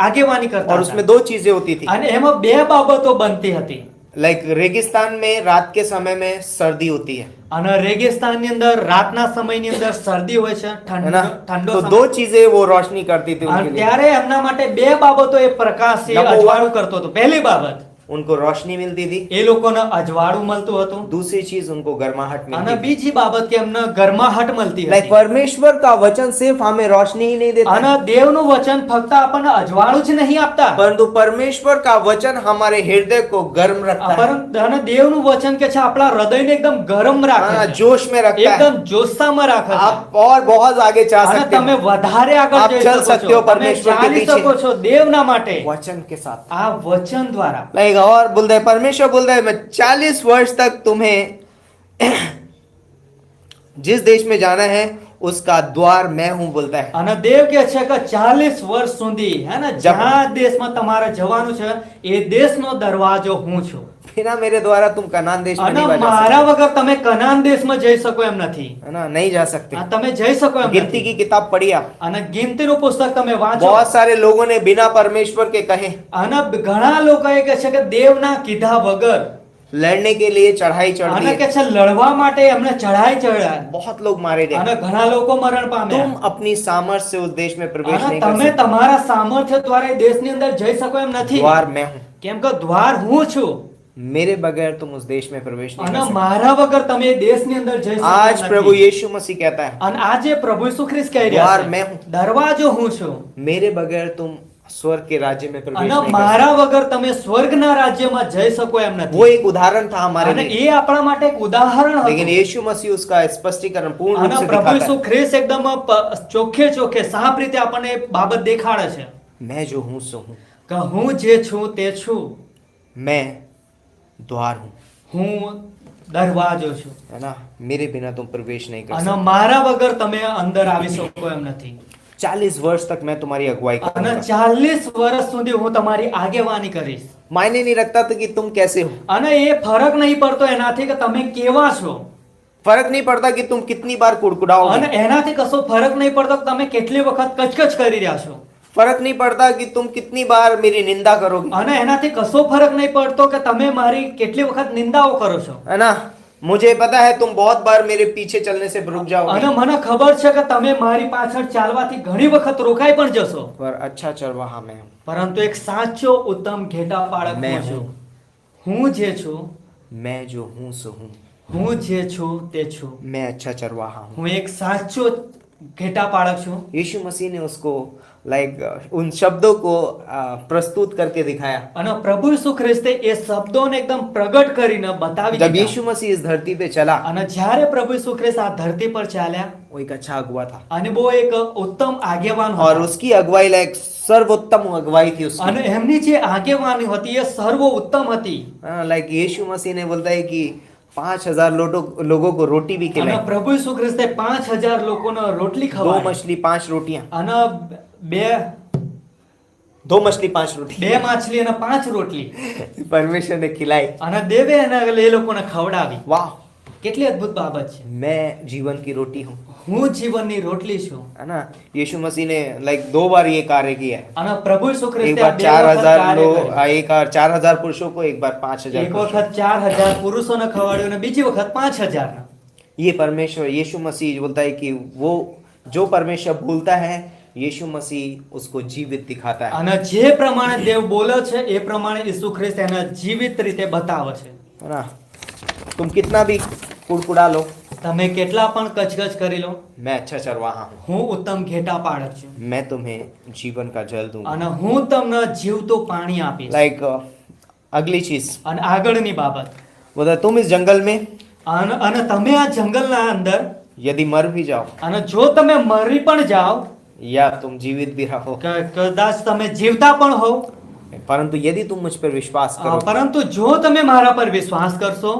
આગેવાની કરતા और હતા. उसमें 2 चीजें होती थी. અને એમાં બે બાબતો બનતી હતી. लाइक रेगिस्तान में रात के समय में सर्दी होती है અને રેગિસ્તાનની અંદર રાતના સમયની અંદર શરદી હોય છે, है ना. ઠંડો तो સમય. 2 चीजें वो रोशनी करती थी અને उनके लिए. ત્યારે એમના માટે બે બાબતો એ પ્રકાશ એ Number one. અજવાળું કરતો હતો. પહેલી બાબત उनको रोशनी मिलती थी. એ લોકોને અજવાળું મળતું હતું. दूसरी चीज उनको गर्माहट અને मिलती थी. બીજી બાબત કે એમને ગરમાહટ મળતી लाइक હતી. परमेश्वर का वचन सिर्फ हमें रोशनी ही नहीं देता અને દેવનું વચન ફક્ત આપણને અજવાળું જ નહીં આપતા, परंतु परमेश्वर का वचन हमारे हृदय को गर्म रखता है. પરંતુ અને દેવનું વચન કે છે આપણા હૃદયને એકદમ ગરમ રાખે हाँ, છે, जोश में रखता है. એકદમ જોશામાં રાખે છે. आप और बहुत आगे जा અને सकते તમે हैं વધારે આગળ आप જઈ चल શકો सकते છો. हो તમે परमेश्वर के ચાલી पीछे. શકો છો દેવના માટે वचन के साथ. આ વચન દ્વારા. लाइक और बोलता है परमेश्वर बोलता है मैं 40 वर्ष तक तुम्हें जिस देश में जाना है उसका द्वार मैं हूं बोलता है. અને દેવ કે છે કે 40 વર્ષ સુધી હે ને જ્યાં દેશમાં તમારે જવાનું છે એ દેશનો દરવાજો હું છું. बिना मेरे द्वारा तुम कनान देश में અને नहीं जा મારા सकते. વગર તમે કનાન દેશમાં જઈ શકો એમ નથી. है ना, नहीं जा सकते. તમે જઈ શકો એમ गिनती નથી. की किताब पढ़ी आप. અને ગિનતીનું પુસ્તક તમે વાંચો. बहुत सारे लोगों ने बिना परमेश्वर के कहे અને ઘણા લોકોએ કહે છે કે દેવના કીધા વગર लड़ने के लिए चढ़ाई चढ़ અને दी કે છે લડવા માટે એમને ચઢાઈ ચડ્યા बहुत लोग मारे गए અને ઘણા લોકો મરણ પામ્યા तुम अपनी सामर्थ्य से उस देश में प्रवेश અને नहीं कर તમે सकते તમારા સામર્થ્ય દ્વારા એ દેશની અંદર જઈ શકો એમ નથી द्वार मैं हूँ કેમ કે દ્વાર હું છું मेरे बगैर तुम उस देश में प्रवेश नहीं અને कर सकते મારા વગર તમે એ દેશની અંદર જઈ શકો आज એમ प्रभु નથી. यीशु मसीह कहता है અને આજે પ્રભુ ઈસુ ખ્રિસ્ત કહી રહ્યા દ્વાર છે મેં હું. દરવાજો હું છું मेरे बगैर तुम स्वर्ग के राज्य में प्रवेश અને नहीं कर મારા વગર તમે સ્વર્ગના રાજ્યમાં જઈ શકો એમ सकते वो નથી एक उदाहरण था हमारे અને लिए એ આપણા માટે એક ઉદાહરણ लेकिन હતું यीशु मसीह उसका स्पष्टीकरण पूर्ण रूप અને से પ્રભુ दिखाता ઈસુ है ખ્રિસ્ત એકદમ ચોખ્ખે ચોખ્ખે સાફ રીતે આપણને એ બાબત દેખાડે છે मैं जो हूँ सो हूँ કે હું જે છું તે છું मैं द्वार हूँ હું દરવાજો છું है ना मेरे बिना तुम प्रवेश नहीं कर અને सकते મારા વગર તમે અંદર આવી શકો એમ નથી 40 वर्ष तक मैं तुम्हारी अगुवाई અને करूंगा 40 વર્ષ સુધી હું તમારી આગેવાની કરીશ मायने नहीं रखता था कि तुम कैसे हो અને એ ફરક નહીં પડતો એનાથી કે તમે કેવા છો फर्क नहीं पड़ता कि तुम कितनी बार कुड़कुड़ाओगे અને એનાથી કશો ફરક નહીં પડતો કે તમે કેટલી વખત કચકચ કરી રહ્યા છો फर्क नहीं पड़ता कि तुम कितनी बार मेरी निंदा करोगे અને એનાથી કશો ફરક નહીં પડતો કે તમે મારી કેટલી વખત નિંદાઓ કરો છો है ना मुझे पता है तुम बहुत बार मेरे पीछे चलने से रुक અને जाओगे મને ખબર છે કે તમે મારી પાછળ ચાલવાથી ઘણી વખત રોકાઈ પણ જશો पर अच्छा चरवाहा मैं हूँ પરંતુ એક સાચો ઉત્તમ ઘેટા પાળક મેં હું છું હું. હું જે છું मैं जो हूँ सो हूँ હું જે છું તે છું मैं अच्छा चरवाहा हूँ હું એક સાચો ઘેટા પાળક છું यीशु मसीह ने उसको उन शब्दों को प्रस्तुत करके दिखाया અને પ્રભુ ઈસુ ખ્રિસ્તે એ શબ્દોને એકદમ પ્રગટ કરીને બતાવી जब દીધા यीशु मसीह इस धरती पे चला અને જ્યારે પ્રભુ ઈસુ ખ્રિસ્ત આ ધરતી પર ચાલ્યા वो एक अच्छा अगुवा था અને બહુ એક ઉત્તમ આગેવાન और હતો उसकी अगुवाई लाइक सर्वोत्तम अगुवाई थी उसकी અને એમની જે આગેવાની હતી એ સર્વ ઉત્તમ હતી लाइक यीशु मसीह ने बोलता है कि 5000 लोगों को रोटी भी અને खिलाई પ્રભુ ઈસુ ખ્રિસ્તે 5000 લોકોને રોટલી 2 ખવડાવી मछली 5 रोटियां અને બે 2 मछली 5 रोटी બે માછલી અને 5 રોટલી परमेश्वर ने खिलाई અને દેવે એને એ લોકોને ખવડાવી वाह કેટલી અદ્ભુત બાબત છે मैं जीवन की रोटी हूँ હું જીવનની રોટલી છું है ना यीशु मसीह ने लाइक 2 बार ये कार्य किया है અને પ્રભુ ઈસુ एक ખ્રિસ્તે बार આ બે વખત 4000 કાર્ય लोग કર્યું. एक बार 4000 पुरुषों को एक बार 5000 એક पुरुषों વખત 4000 પુરુષોને ખવડાવ્યું અને બીજી વખત 5000 को। ये परमेश्वर यीशु मसीह बोलता है कि वो जो परमेश्वर बोलता है यीशु मसीह उसको जीवित दिखाता है અને જે પ્રમાણે દેવ બોલે છે એ પ્રમાણે ઈસુ ખ્રિસ્ત એને જીવિત રીતે બતાવે છે है ना तुम कितना भी कुड़कुड़ा लो તમે કેટલા પણ કચકચ કરી લો मैं अच्छा चरवाहा हूँ હું ઉત્તમ ઘેટા પાળક છું मैं तुम्हें जीवन का जल दूंगा અને હું તમને જીવતું પાણી આપીશ लाइक अगली चीज અને આગળની બાબત बोलता है, तुम इस जंगल में અને તમે આ જંગલના અંદર यदि मर भी जाओ અને જો તમે મરી પણ જાઓ या तुम जीवित भी रहो કદાચ તમે જીવતા પણ હોવ परंतु यदि तुम मुझ पर विश्वास करो પરંતુ જો તમે મારા પર વિશ્વાસ કરશો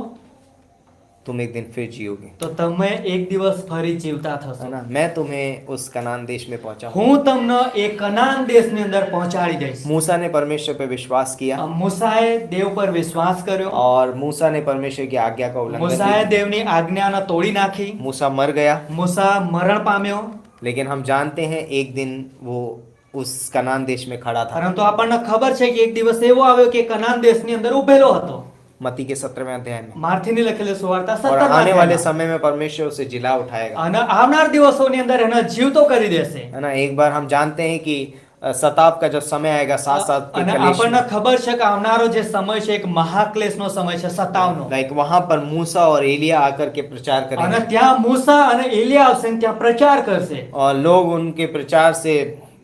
तुम एक दिन फिर जियोगे તો તમે એક દિવસ ફરી જીવતા થશો है ना मैं तुम्हें उस कनान देश में पहुंचाऊं હું તમને એ કનાન દેશની અંદર પહોંચાડી દઈશ मूसा ने परमेश्वर पर विश्वास किया મૂસાએ દેવ પર વિશ્વાસ કર્યો और मूसा ने परमेश्वर की आज्ञा का उल्लंघन મૂસાએ किया દેવની આજ્ઞાને તોડી નાખી मूसा मर गया મૂસા મરણ પામ્યો लेकिन हम जानते हैं एक दिन वो उस कनान देश में खड़ा था પરંતુ આપણને ખબર છે કે એક દિવસ એવો આવ્યો કે કનાન દેશની અંદર ઉભેલો હતો मती के 17वें अध्याय में માર્થીની લખેલી સુવાર્તા और 17 आने वाले માં समय में परमेश्वर उसे जिला उठाएगा અને આવનાર દિવસોની અંદર એને જીવતો કરી દેશે है ना एक बार हम जानते हैं कि सताव का जब समय आएगा साथ साथ के અને कलेश આપણને ખબર છે કે આવનારો જે समय છે એક મહાક્લેશનો સમય છે સતાવનો लाइक वहां पर मूसा और एलिया आकर के प्रचार અને करेंगे ત્યાં મૂસા અને એલિયા આવશે અને ત્યાં પ્રચાર કરશે और लोग उनके प्रचार से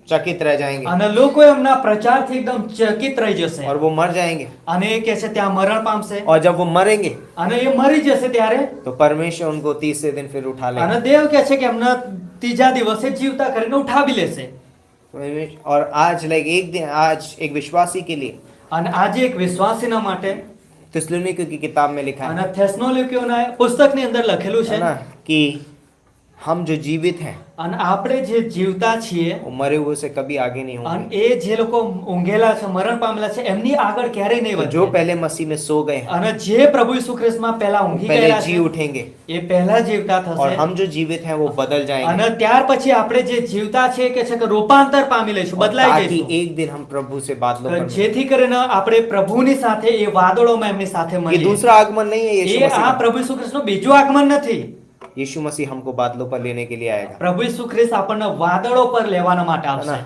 चकित रह जाएंगे અને લોકો એમના પ્રચારથી એકદમ ચકિત રહી જશે और वो मर जाएंगे અને એ કહે છે ત્યાં મરણ પામશે और जब वो मरेंगे અને એ મરી જશે ત્યારે तो परमेश्वर उनको 30 दिन फिर उठा અને लेगा દેવ કહે છે કે એમને ત્રીજા દિવસે જીવતા કરીને ઉઠાવી લેશે और आज लाइक एक दिन आज एक विश्वासी के लिए અને આજે એક વિશ્વાસીના માટે थिस्सलुनीकियों की किताब में लिखा અને है થેસ્સલોનિકીઓના પુસ્તકની અંદર લખેલું है છે ना कि हम जो जीवित हैं અને આપણે જે જીવતા છીએ वो मरे हुए से कभी आगे नहीं અને होंगे। એ જે લોકો ઊંઘેલા છે મરણ પામેલા છે એમની આગળ ક્યારેય નહીં तो जो વધે पहले मसीह में सो गए हैं અને જે પ્રભુ ઈસુ ખ્રિસ્તમાં પહેલા वो ઊંઘી पहले ગયેલા जी છે उठेंगे એ પહેલા જીવતા और થશે हम जो जीवित हैं वो बदल जाएंगे, અને ત્યાર પછી આપણે જે જીવતા છે કે છે કે રૂપાંતર પામી લઈશું, और બદલાઈ ताकि જઈશું एक दिन हम प्रभु से बादलों पर मिलें। જેથી કરીને આપણે પ્રભુની સાથે એ વાદળોમાં એમની સાથે ये મળીએ। दूसरा आगमन नहीं है यीशु એ मसीह આ का। પ્રભુ ઈસુ ખ્રિસ્તનું બીજું આગમન નથી। यीशु मसीह हमको बादलों पर लेने के लिए आएगा, પ્રભુ ઈસુ ખ્રિસ્ત આપણને વાદળો પર લેવાના માટે है ना। આવશે।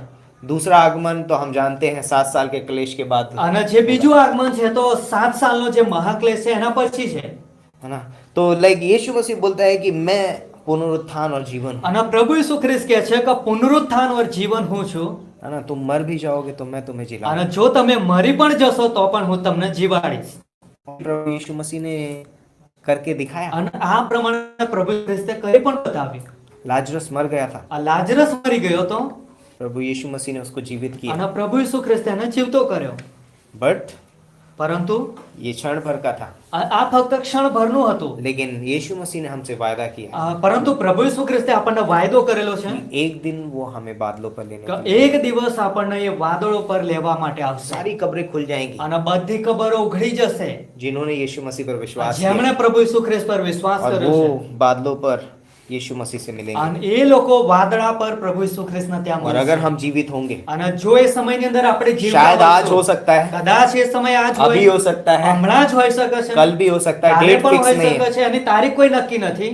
दूसरा आगमन तो हम जानते हैं 7 साल के क्लेश के बाद, અને જે બીજું આગમન છે તો 7 સાલનો જે મહાક્લેશ છે એના પછી છે। है ना। तो लाइक यीशु मसीह बोलता है कि मैं पुनरुत्थान और जीवन हूँ, અને પ્રભુ ઈસુ ખ્રિસ્ત કહે છે કે પુનરુત્થાન और जीवन હું છું। है ना। तुम मर भी जाओगे तो मैं तुम्हें जिलाऊंगा। અને જો તમે મરી પણ જશો તો પણ હું તમને જીવાડીશ। प्रभु यीशु मसीह ने करके दिखाया। અને આ પ્રમાણે પ્રભુ ખ્રિસ્તે કરી પણ બતાવ્યું। लाजरस मर गया था, આ લાજરસ મરી ગયો તો प्रभु यीशु मसीह ने उसको जीवित किया, અને પ્રભુ ઈસુ ખ્રિસ્તે એને જીવતો કર્યો। बट પરંતુ ये क्षण भर का था। આ ફક્ત ક્ષણભરનું હતું। लेकिन यीशु मसीह ने हमसे वायदा किया પરંતુ પ્રભુ ઈસુ ખ્રિસ્તે આપણને વાયદો કરેલો છે कि एक दिन वो हमें बादलों पर लेने કે के लिए। એક દિવસ આપણને એ વાદળો પર લેવા માટે આવશે सारी कब्रें खुल जाएंगी અને બધી કબરો ઉઘડી જશે जिन्होंने यीशु मसीह पर विश्वास किया, જેમણે પ્રભુ ઈસુ ખ્રિસ્ત પર વિશ્વાસ और કર્યો वो છે। बादलों पर यीशु मसीह से मिलेंगे। અને એ લોકો વાદળા પર પ્રભુ ઈસુ ખ્રિસ્તના ત્યાં और अगर મળશે। हम जीवित होंगे, અને જો એ સમયની અંદર આપણે જીવતા शायद आज હોઈશું, हो सकता है, કદાચ એ સમય આજ अभी હોય, हो सकता है, હમણાં જ હોઈ શકે છે, कल भी हो सकता है, કાલે डेट પણ फिक्स હોઈ नहीं શકે है। છે, એની તારીખ કોઈ નક્કી નથી।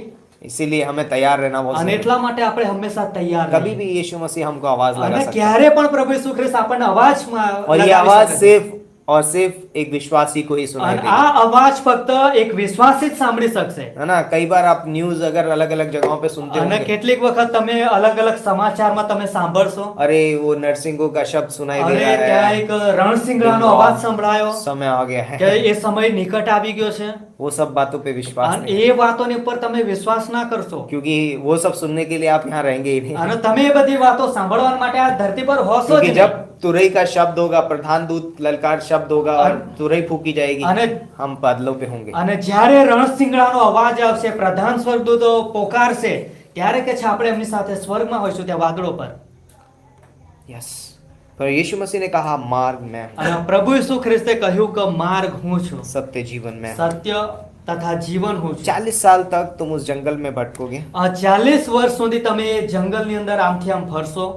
इसीलिए हमें तैयार रहना बहुत અને जरूरी એટલા માટે આપણે હંમેશા તૈયાર है। कभी રહીએ। भी यीशु मसीह हमको आवाज लगा અને सकता है, ક્યારે પણ પ્રભુ ઈસુ ખ્રિસ્ત આપણને અવાજમાં और ये લગાવી आवाज શકે છે। सिर्फ और सिर्फ एक विश्वासी को ही सुनाई અને देगी, આ अवाज फक्त एक विश्वासी જ સાંભળી શકશે। है ना। कई बार आप न्यूज अगर अलग अलग जगहों पे सुनते અને होंगे, કેટલીક વખત તમે અલગ અલગ સમાચારમાં તમે સાંભળશો, अरे वो नरसिंगों का शब्द सुनाई दे અરે रहा ત્યાં है, એક રણસિંગડાનો અવાજ સંભળાયો समय आ गया કે है, એ સમય નિકટ આવી ગયો છે। वो सब बातों पे विश्वास અને नहीं, એ વાતોની ઉપર તમે વિશ્વાસ ના કરશો। क्योंकि वो सब सुनने के लिए आप यहाँ रहेंगे ही नहीं। અને તમે એ બધી વાતો સાંભળવા માટે આ ધરતી પર હોશો જ क्योंकि નહીં। जब तुरई का शब्द होगा, प्रधान दूत ललकार शब्द होगा और तुरई फूकी जाएगी, અને हम बादलों पे होंगे। અને જ્યારે રણસિંગડાનો અવાજ આવશે, પ્રધાન સ્વર્ગદૂતો પોકારશે, ત્યારે કે છે આપણે એમની સાથે સ્વર્ગમાં હોઈશું ત્યાં વાદળો પર। यस, पर यीशु मसीह ने कहा मार्ग मैं हूं, અને પ્રભુ ઈસુ ખ્રિસ્તે કહ્યું કે માર્ગ હું છું, सत्य जीवन मैं हूं। સત્ય તથા જીવન હું છું। 40 साल तक तुम उस जंगल में भटकोगे, 40 વર્ષ સુધી તમે એ જંગલની અંદર આમથી આમ ફરશો,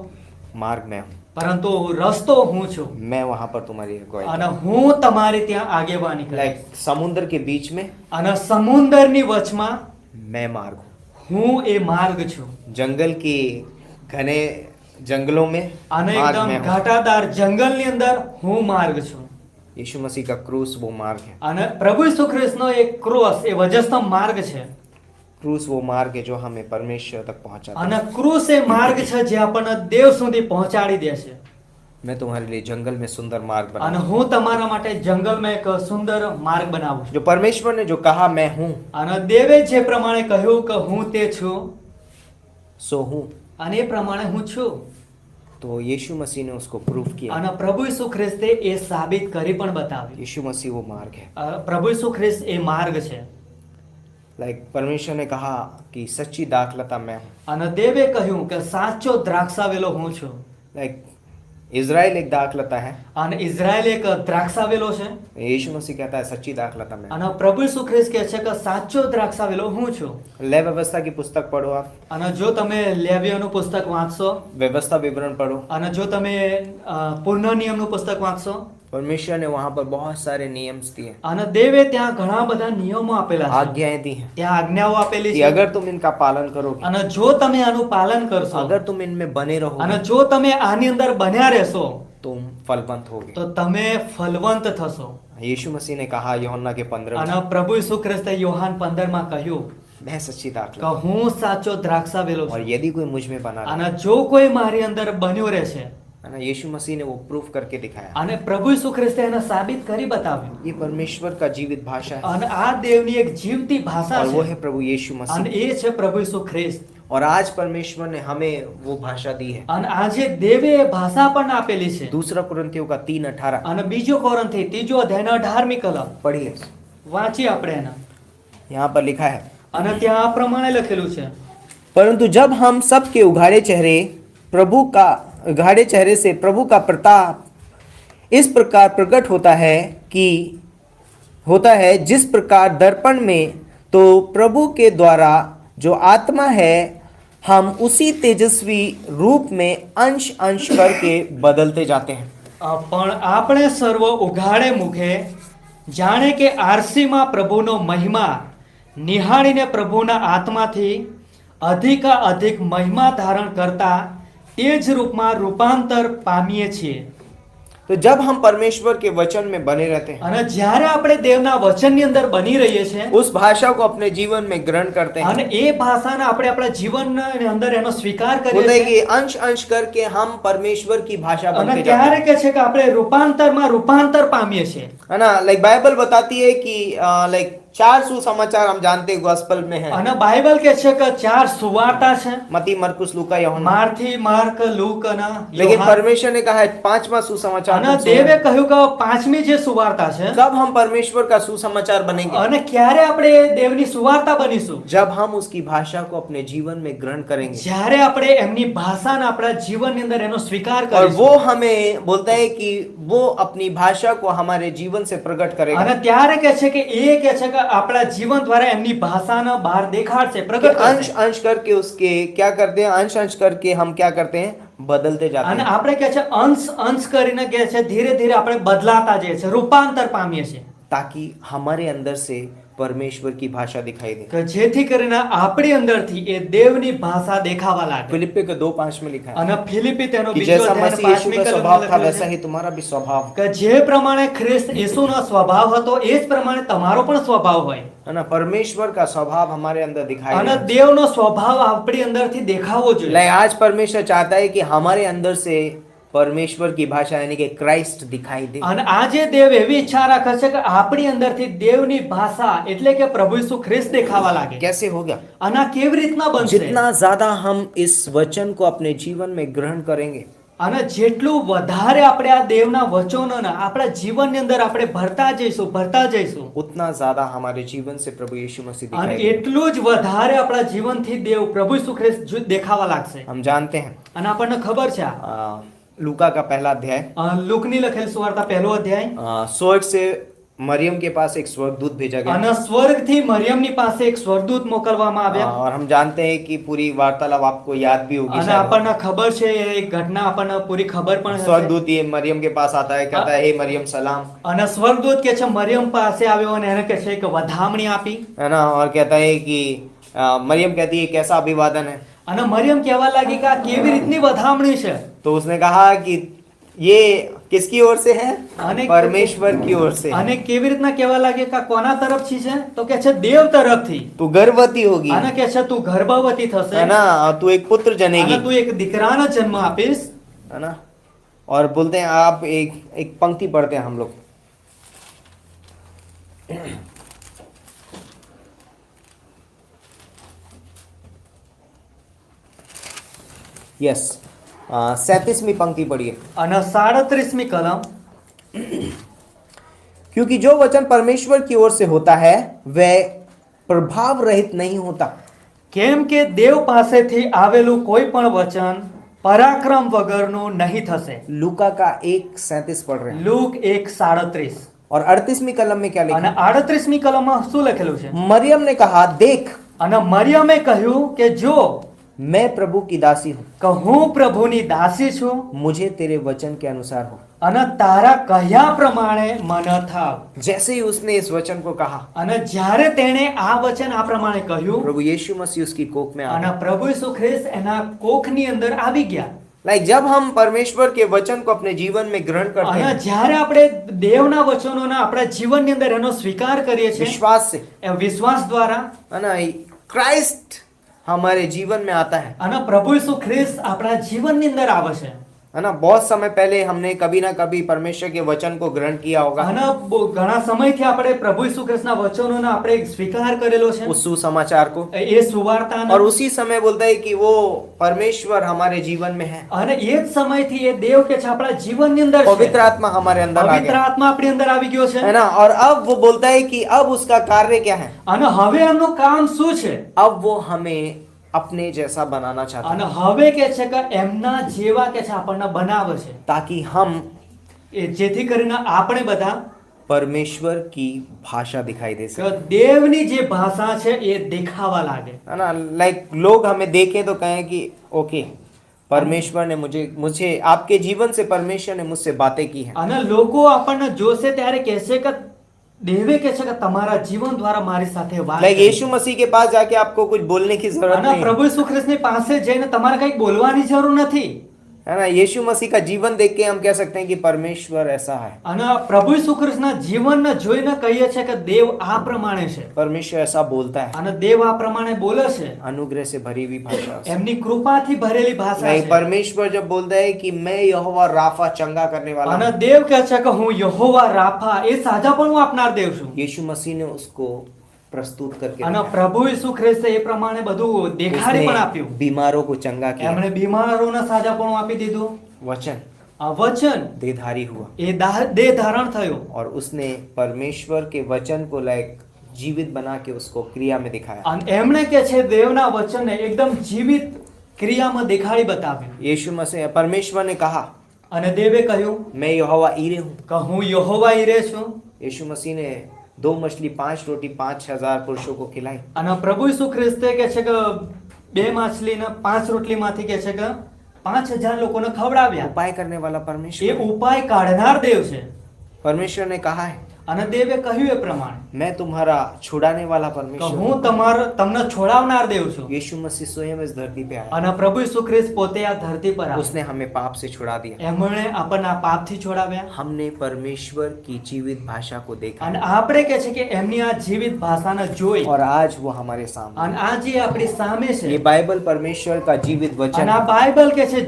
मार्ग मैं हूं, પરંતુ રસ્તો હું છું मैं वहां पर तुम्हारी अगुवाई અને હું તમારી ત્યાં આગેવાની કરીશ। लाइक समुद्र के बीच में અને સમુદ્રની વચમાં मैं मार्ग हूं, હું એ માર્ગ છું जंगल के घने जंगलों में અને मार्ग એકદમ मैं हूं। ઘાટાદાર જંગલની અંદર હું માર્ગ છું। यीशु मसीह का क्रूस वो मार्ग है, અને પ્રભુ ઈસુ ખ્રિસ્તનો એક ક્રોસ એ વજસ્તંભ માર્ગ છે। क्रूस वो मार्ग है जो हमें परमेश्वर तक पहुंचाता है। અને ક્રૂસ એ માર્ગ છે જે આપણને દેવ સુધી પહોંચાડી દે છે। मैं तुम्हारे लिए जंगल में सुंदर मार्ग અને बना, હું તમારા માટે જંગલમાં એક સુંદર માર્ગ બનાવું છું। जो परमेश्वर ने जो कहा मैं हूं અને દેવે જે પ્રમાણે કહ્યું કે હું તે છું सो हूं, અને એ પ્રમાણે હું છું। तो यीशु मसीह ने उसको प्रूफ किया। અને પ્રભુ ઈસુ ખ્રિસ્તે એ સાબિત કરી પણ બતાવ્યું। यीशु मसीह वो मार्ग है। પ્રભુ ઈસુ ખ્રિસ્ત એ માર્ગ છે। लाइक परमेश्वर ने कहा कि सच्ची दाखलता मैं हूं। અને દેવે કહ્યું કે સાચો દ્રાક્ષાવેલો હું છું। लाइक इज़राइल एक दाखलता है, અને ઇઝરાયલ એક દ્રાક્ષાવેલો છે यीशु मसीह कहता है सच्ची दाखलता मैं हूं। અને પ્રભુ ઈસુ ખ્રિસ્ત કહે છે કે સાચો દ્રાક્ષાવેલો હું છું। लय व्यवस्था की पुस्तक पढ़ो आप, અને જો તમે લેવીઓનું પુસ્તક વાંચશો व्यवस्था विवरण पढ़ो, અને જો તમે પુનઃ નિયમનું પુસ્તક વાંચશો, परमेश्वर ने वहां पर बहुत सारे नियम्स दिए, અને દેવે ત્યાં ઘણા બધા નિયમો આપેલા છે, आज्ञाएं दी हैं ત્યાં આજ્ઞાઓ આપેલી कि છે। अगर तुम इनका पालन करोगे, અને જો તમે આનું પાલન કરશો अगर तुम इनमें बने અને रहोगे, જો તમે આની અંદર બન્યા રહેશો तुम फलवंत होगे। તો તમે ફલવંત થશો। यीशु मसीह ने कहा यूहन्ना के 15 અને પ્રભુ ઈસુ ખ્રિસ્તે યોહાન 15 માં કહ્યું मैं सच्ची કે दाखलता હું સાચો દ્રાક્ષાવેલો और છું यदि कोई मुझ में बना रहे, અને જો કોઈ મારી અંદર બન્યો રહેશે। है ना, यीशु मसीह ने वो प्रूफ करके दिखाया। અને પ્રભુ ઈસુ ખ્રિસ્તે એને સાબિત કરી બતાવ્યું। ये परमेश्वर का जीवित भाषा है અને આ દેવની એક જીવતી ભાષા और वो છે है प्रभु यीशु અને मसीह। એ છે પ્રભુ ઈસુ ખ્રિસ્ત। और आज परमेश्वर ने हमें वो भाषा दी है। અને આજે દેવે એ ભાષા પણ આપેલી છે। दूसरा कुरिन्थियों का 3:18 અને બીજો કોરિન્થી 3 અધ્યાયનો 18મી કલમ पढ़िए। વાંચીએ આપણે એના। यहाँ पर लिखा है, અને ત્યાં આ પ્રમાણે લખેલું છે परंतु जब हम सबके उघाड़े चेहरे से प्रभु का प्रताप इस प्रकार प्रकट होता है जिस प्रकार दर्पण में, तो प्रभु के द्वारा जो आत्मा है हम उसी तेजस्वी रूप में अंश अंश करके बदलते जाते हैं। પણ આપણે સર્વ ઉઘાડે મુખે જાણે કે આરસીમાં પ્રભુનો મહિમા નિહાળીને પ્રભુના આત્માથી અધિકા અધિક મહિમા ધારણ કરતા તે જ રૂપમાં રૂપાંતર પામીએ છીએ। तो जब हम परमेश्वर के वचन में बने रहते हैं, અને જ્યારે આપણે દેવના વચનની અંદર બની રહીએ છીએ उस भाषा को अपने जीवन में ग्रहण करते અને हैं, એ ભાષાને આપણે આપણા જીવનની અંદર એનો સ્વીકાર बोलते કરીએ हैं છીએ कि अंश अंश करके हम परमेश्वर की भाषा અને बनते जाते ત્યારે हैं, કે છે કે આપણે રૂપાંતરમાં રૂપાંતર पामीએ છીએ। है ना। लाइक बाइबल बताती है कि लाइक 4 सुसमाचार हम जानते हैं गॉस्पेल में है, અને બાઇબલ કે છે કે 4 સુવાર્તા છે, मत्ती, मरकुस, लूका, यूहन्ना। માર્થી, માર્ક, લૂક અને लेकिन યોહાન। परमेश्वर ने कहा है 5वां सुसमाचार અને तुम सुनो। દેવે કહ્યું કે પાંચમી જે સુવાર્તા છે कब हम परमेश्वर का सुसमाचार बनेंगे? અને ક્યારે આપણે દેવની સુવાર્તા બનીશું? जब हम उसकी भाषा को अपने जीवन में ग्रहण करेंगे, જ્યારે આપણે એમની ભાષાને આપણા જીવનની અંદર એનો સ્વીકાર और કરીશું वो हमें बोलता है कि वो अपनी भाषा को हमारे जीवन से प्रकट करेगा। અને ત્યારે કે છે કે એ કે છે કે આપણા જીવન દ્વારા એમની ભાષાને બહાર દેખાડશે, कि પ્રગટ अंश કરશે। अंश करके उसके क्या करते हैं, अंश अंश करके हम क्या करते हैं, बदलते जाते અને हैं, આપણે કે છે અંશ અંશ કરીને કે છે ધીરે ધીરે આપણે બદલાતા જઈએ છે, રૂપાંતર પામીએ છીએ ताकि हमारे अंदर से परमेश्वर की भाषा दिखाई दे। કે જેથી કરીને આપણી અંદરથી એ દેવની ભાષા દેખાવા લાગે। फिलिप्पी के 2:5 में लिखा है અને ફિલિપી તેનો कि બીજો जैसा અધ્યાય मसीह यीशु 5મી का કલમમાં स्वभाव था લખેલું वैसा છે ही तुम्हारा भी स्वभाव, કે જે પ્રમાણે ખ્રિસ્ત ઈસુનો સ્વભાવ હતો એ જ પ્રમાણે તમારો પણ સ્વભાવ હોય है ना। परमेश्वर का स्वभाव हमारे अंदर दिखाई અને दे। દેવનો સ્વભાવ આપણી અંદરથી દેખાવો જોઈએ। लाइक आज परमेश्वर चाहता है कि हमारे अंदर से परमेश्वर की भाषा यानी कि क्राइस्ट दिखाई दे। અને આજે દેવ એવી ઈચ્છા રાખે છે કે આપણી અંદરથી દેવની ભાષા એટલે કે પ્રભુ ઈસુ ખ્રિસ્ત દેખાવા લાગે। कैसे होगा? અને આ કેવી રીતના બનશે? जितना ज्यादा हम इस वचन को अपने जीवन में ग्रहण करेंगे, અને જેટલું વધારે આપણે આ દેવના વચનોને આપણા જીવનની અંદર આપણે ભરતા જઈશું उतना ज्यादा हमारे जीवन से प्रभु यीशु मसीह અને दिखाई देगा। એટલું જ વધારે આપણા જીવનથી દેવ પ્રભુ ઈસુ ખ્રિસ્ત દેખાવા लागશે। हम जानते हैं અને આપણને ખબર છે लूका का पहला अध्याय, લૂકની લખેલ સુવાર્તા પહેલો અધ્યાય स्वर्ग से मरियम के पास एक स्वर्गदूत भेजा गया। અને સ્વર્ગથી મરિયમની પાસે એક સ્વર્ગદૂત મોકલવામાં આવ્યા और हम जानते हैं कि पूरी वार्तालाप आपको याद भी होगी અને शायद। આપણને ખબર છે એ घटना આપણને પૂરી ખબર પણ હશે। स्वर्गदूत ये मरियम के पास आता है, कहता है हे मरियम सलाम, અને સ્વર્ગદૂત કે છે મરિયમ પાસે આવ્યો અને એને કહે છે કે વધામણી આપી है ना। और कहता है कि मरियम कहती है कैसा अभिवादन है। અને મરિયમ કહેવા લાગી કે આ કેવી રીતની વધામણી છે। तो उसने कहा कि ये किसकी ओर से है? अनेक- परमेश्वर की ओर से है। અને કેવી રીતના કહેવા લાગે કે આ કોના તરફથી છે? તો કે છે દેવ તરફથી। तू गर्भवती होगी, અને કે છે તું ગર્ભવતી થશે है ना, और तू एक पुत्र અને जनेगी, તું એક દીકરાનો જન્મ આપીશ। है ना। और बोलते हैं आप एक पंक्ति पढ़ते हैं हम लोग, यस 37वीं पंक्ति पढ़िए। અને 37મી કલમ, क्योंकि जो वचन परमेश्वर की ओर से होता है वह प्रभाव रहित नहीं होता। કેમ કે દેવ પાસેથી આવેલું કોઈ પણ વચન પરાક્રમ વગરનું નહીં થશે। लूका का 1:37 पढ़ रहे हैं। લૂક 1:37 और 38वीं कलम में क्या लिखा અને है? 38મી કલમમાં શું લખેલું છે? मरियम ने कहा देख અને મરિયમે કહ્યું કે જો मैं प्रभु की दासी हूँ, કે હું પ્રભુની દાસી છું मुझे तेरे वचन के अनुसार हो। અને તારા કહ્યા પ્રમાણે મને થાવ। जैसे ही उसने इस वचन को कहा, અને જ્યારે તેણે આ વચન આ પ્રમાણે કહ્યું प्रभु यीशु मसीह उसकी कोख में आ અને गए। પ્રભુ ઈસુ ખ્રિસ્ત એના કોખની અંદર આવી ગયા। लाइक जब हम परमेश्वर के वचन को अपने जीवन में ग्रहण करते અને हैं જ્યારે આપણે દેવના વચનોને આપણા જીવનની અંદર એનો સ્વીકાર કરીએ છીએ विश्वास से, એ વિશ્વાસ દ્વારા, है ना, क्राइस्ट हमारे जीवन में आता है। અને પ્રભુ ઈસુ ખ્રિસ્ત આપણા જીવનની અંદર આવે છે। है ना। बहुत समय पहले हमने कभी ना कभी परमेश्वर के वचन को ग्रहण किया होगा, અને ઘણા સમયથી આપણે પ્રભુ ઈસુ ખ્રિસ્તના વચનોને આપણે સ્વીકાર કરેલો છે, उस सुसमाचार को। એ સુવાર્તાને। और उसी समय बोलता है कि वो परमेश्वर हमारे जीवन में है, અને એ જ સમયથી એ દેવ કે છે આપણા જીવનની અંદર છે। पवित्र आत्मा हमारे अंदर आ પવિત્ર गया, આત્મા આપણી અંદર આવી ગયો છે। है ना। और अब वो बोलता है कि अब उसका कार्य क्या है? અને હવે એમનું કામ શું છે? अब वो हमें अपने जैसा बनाना चाहता અને है, હવે કે છે કે એમના જેવા કે છે આપણને બનાવે છે, ताकि हम જેથી કરીને આપણે બધા परमेश्वर की भाषा दिखाई दे કે सके, દેવની જે ભાષા છે એ દેખાવા લાગે. है ना. लाइक लोग हमें देखें तो कहें कि ओके, परमेश्वर ने मुझे मुझे आपके जीवन से परमेश्वर ने मुझसे बातें की हैं. અને લોકો આપણને જોશે ત્યારે કહેશે કે દેવે કે છે કે તમારા જીવન દ્વારા મારી સાથે વાત लाइक કરી. यीशु मसीह के पास जाके आपको कुछ बोलने की जरूरत અને नहीं है, પ્રભુ ઈસુ ખ્રિસ્તની પાસે જઈને તમારે કંઈક બોલવાની જરૂર નથી. है ना. यीशु मसीह का जीवन देख के हम कह सकते हैं कि परमेश्वर ऐसा है, અને પ્રભુ ઈસુ ખ્રિસ્તના જીવનને જોઈને કહીએ છે કે દેવ આ પ્રમાણે છે परमेश्वर ऐसा बोलता है. અને દેવ આ પ્રમાણે બોલે છે. अनुग्रह से भरी हुई भाषा से. એમની કૃપાથી ભરેલી ભાષા नहीं, છે. परमेश्वर जब बोलता है कि मैं यहोवा राफा चंगा करने वाला અને हूं, દેવ કહે છે કે હું યહોવા રાફા એ સાજાપણું આપનાર દેવ છું. यीशु मसीह ने उसको प्रस्तुत करके અને दिखाया. પ્રભુ ઈસુ ખ્રિસ્તે એ પ્રમાણે બધું દેખાડી પણ આપ્યું. उसने बीमारों को चंगा किया. એમણે બીમારોને સાજાપણું આપી દીધું. वचन આ વચન देहधारी हुआ એ દેહ ધારણ થયો और उसने परमेश्वर के वचन को लाइक जीवित बना के उसको क्रिया में दिखाया. અને એમણે કે છે દેવના વચનને એકદમ જીવિત ક્રિયામાં દેખાડી બતાવ્યું. यीशु मसीह परमेश्वर ने कहा, અને દેવે કહ્યું मैं यहोवा ईरे हूँ. કે હું યહોવા ઈરે છું. यीशु मसीह ने 2 मछली 5 रोटी 5,000 पुरुषों को खिलाई. અને પ્રભુ ઈસુ ખ્રિસ્તે કે છે કે 2 માછલી ને 5 રોટલીમાંથી કે છે કે 5,000 લોકોને ખવડાવ્યા. उपाय करने वाला એ परमेश्वर. ઉપાય કાઢનાર દેવ છે. परमेश्वर ने कहा है, અને દેવે કહ્યું એ પ્રમાણે मैं तुम्हारा छुड़ाने वाला કે परमेश्वर હું हूँ. તમને છોડાવનાર દેવ છું. यीशु मसीह स्वयं इस धरती पे आया. અને પ્રભુ ઈસુ ખ્રિસ્ત પોતે આ ધરતી પર આવ્યા. उसने हमें पाप से छुड़ा दिया. એમણે આપણને આ પાપથી છોડાવ્યા. हमने परमेश्वर की जीवित भाषा को देखा અને આપણે કે છે કે એમની આ જીવિત ભાષાને જોઈ और आज वो हमारे सामने. અને આજે આપણી સામે છે. ये बाइबल परमेश्वर का जीवित वचन અને આ है. બાઇબલ કે છે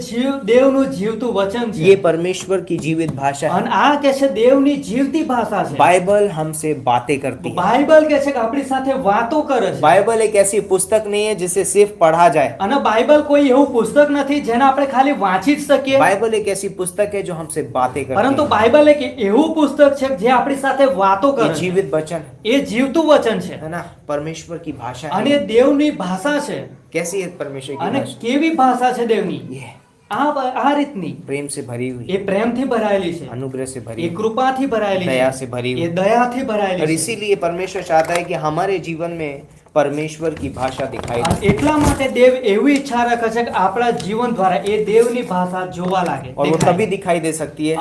દેવનું જીવતું વચન છે. ये परमेश्वर की जीवित भाषा અને है. આ કે છે દેવની જીવતી ભાષા છે. बाइबल हमसे बातें करती है. બાઇબલ કે છે કે આપણી સાથે વાતો કરે છે. बाइबल एक ऐसी पुस्तक नहीं है जिसे सिर्फ पढ़ा जाए. અને બાઇબલ કોઈ એવું પુસ્તક નથી જેને આપણે ખાલી વાંચી જ શકીએ. बाइबल एक ऐसी पुस्तक है जो हमसे बातें करती પરંતુ है. બાઇબલ એક એવું પુસ્તક છે જે આપણી સાથે વાતો ये કરે છે. जीवित वचन है, એ જીવતું વચન છે है ना. परमेश्वर की भाषा અને है. દેવની ભાષા છે. कैसी है परमेश्वर की અને भाषा? કેવી ભાષા છે દેવની? ये આ રીતની प्रेम से भरी हुई, એ પ્રેમથી ભરાયેલી છે. अनुग्रह से भरी એ हुई, કૃપાથી ભરાયેલી दया છે. से भरी એ हुई. દયાથી और ભરાયેલી છે. इसीलिए परमेश्वर चाहता है कि हमारे जीवन में परमेश्वर की भाषा दिखाई અને दे. એટલા માટે દેવ એવી ઈચ્છા રાખે છે કે આપણા જીવન દ્વારા એ દેવની ભાષા જોવા લાગે, और वो દેખાય. तभी दिखाई दे सकती है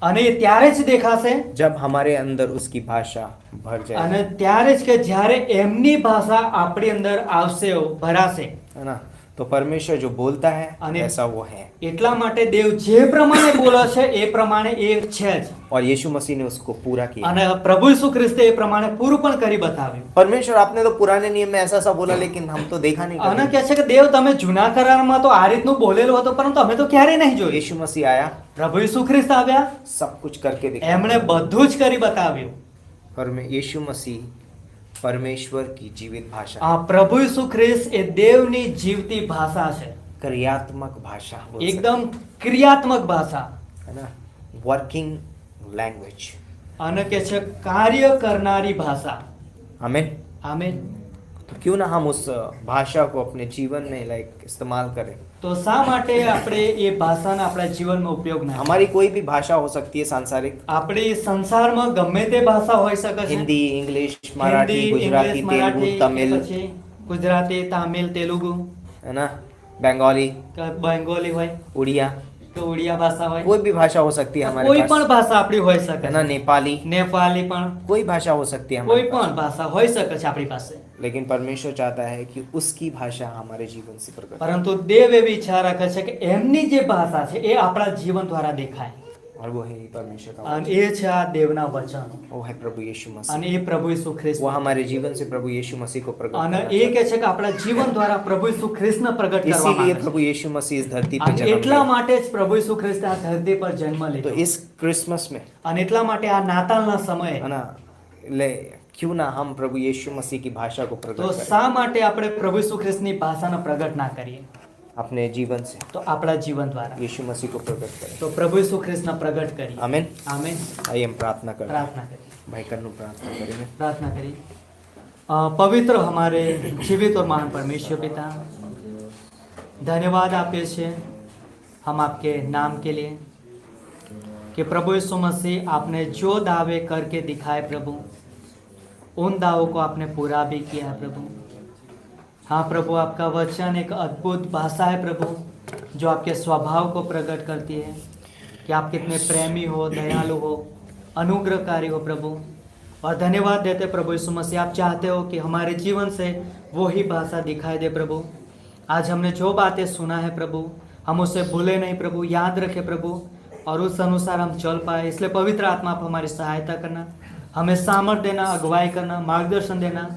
અને એ ત્યારે જ દેખાશે जब हमारे अंदर उसकी भाषा भर जाए, અને ત્યારે જ કે જ્યારે એમની ભાષા આપણી અંદર આવશે, ભરાશે. है ना. तो परमेश्वर जो बोलता है अने- ऐसा वो है. એટલા માટે દેવ જે પ્રમાણે બોલે છે એ પ્રમાણે એ છે જ. और यीशु मसीह ने उसको पूरा किया. અને પ્રભુ ઈસુ ખ્રિસ્તે એ પ્રમાણે પૂરું પણ કરી બતાવ્યું. परमेश्वर आपने तो पुराने नियम में ऐसा सा बोला लेकिन हम तो देखा नहीं અને कभी. કહે છે કે દેવ તમે जूना कराરમાં तो આ રીતનું બોલેલું હતું પરંતુ અમે તો ક્યારેય નહીં જોયું. यीशु मसीह आया, પ્રભુ ઈસુ ખ્રિસ્ત આવ્યા, सब कुछ करके दिखा. એમણે બધું જ કરી બતાવ્યું. यीशु मसीह परमेश्वर की जीवित भाषा, આ પ્રભુ ઈસુ ખ્રિસ્ત એ દેવની જીવતી ભાષા છે. क्रियात्मक भाषा बोल सकते એકદમ ક્રિયાત્મક ભાષા. हैं, है ना. Working language. અને કે છે કાર્ય કરનારી ભાષા. आमीन. આમેન. तो क्यों ना हम उस भाषा को अपने जीवन में लाइक इस्तेमाल करें. તો શા માટે આપણે એ ભાષાનો આપણા જીવનમાં ઉપયોગ ના કરીએ? हमारी कोई भी भाषा हो सकती है सांसारिक. આપણી સંસારમાં ગમે તે ભાષા હોઈ શકે છે. हिंदी, इंग्लिश, मराठी, હિન્દી, गुजराती, ઇંગ્લિશ, तेलुगु, મરાઠી, तमिल, કે પછી ગુજરાતી, તામિલ, તેલુગુ, है ना, बंगाली, કે બેંગોલી હોય उड़िया, કે ઉડિયા ભાષા હોય. कोई भी भाषा हो सकती है हमारे કોઈ पास, પણ ભાષા આપણી હોઈ શકે है ना. છે. नेपाली, નેપાળી પણ, कोई भाषा हो सकती है કોઈ हमारे પણ पास. ભાષા હોઈ શકે છે આપણી પાસે. लेकिन परमेश्वर चाहता है कि उसकी भाषा हमारे जीवन से प्रकट हो. પરંતુ દેવ એવી ઈચ્છા રાખે છે કે એમની જે ભાષા છે એ આપણા જીવન દ્વારા દેખાય. और वो है परमेश्वर का અને वचन. એ છે આ દેવના વચનો. वो है प्रभु यीशु અને मसीह. એ પ્રભુ ઈસુ ખ્રિસ્ત. वो हमारे जीवन से प्रभु यीशु मसीह को प्रकट અને करना એ चाहता કહે છે કે આપણા જીવન દ્વારા પ્રભુ ઈસુ ખ્રિસ્તને પ્રગટ है. કરવા इसीलिए માંગે છે. प्रभु यीशु मसीह इस धरती पे અને जन्म એટલા लिया. માટે જ પ્રભુ ઈસુ ખ્રિસ્ત આ ધરતી પર જન્મ तो લીધો. इस क्रिसमस में, અને એટલા માટે આ નાતાલના સમયે है ना, ले क्यों ना हम प्रभु यीशु मसीह की भाषा को प्रकट તો करें શા માટે આપણે પ્રભુ ઈસુ ખ્રિસ્તની ભાષાને પ્રગટ ના કરીએ? अपने जीवन से. તો આપણા जीवन દ્વારા यीशु मसीह को प्रकट करें. તો પ્રભુ ઈસુ ખ્રિસ્તને પ્રગટ કરીએ. आमीन. આમેન. आइए हम प्रार्थना करें. પ્રાર્થના કરીએ. भाई करनो प्रार्थना करेंगे. પ્રાર્થના કરીએ. पवित्र हमारे जीवित और महान परमेश्वर पिता, धन्यवाद आपके से हम आपके नाम के लिए कि प्रभु यीशु मसीह आपने जो दावे करके दिखाए प्रभु, उन दावों को आपने पूरा भी किया है प्रभु। हाँ प्रभु, आपका वचन एक अद्भुत भाषा है प्रभु, जो आपके स्वभाव को प्रकट करती है कि आप कितने प्रेमी हो, दयालु हो, अनुग्रहकारी हो प्रभु। और धन्यवाद देते प्रभु यीशु मसीह, आप चाहते हो कि हमारे जीवन से वो ही भाषा दिखाई दे प्रभु। आज हमने जो बातें सुना है प्रभु, हम उसे भूले नहीं प्रभु, याद रखे प्रभु, और उस अनुसार हम चल पाए। इसलिए पवित्र आत्मा आप हमारी सहायता करना, हमें सामर्थ देना, अगुवाई करना, मार्गदर्शन देना,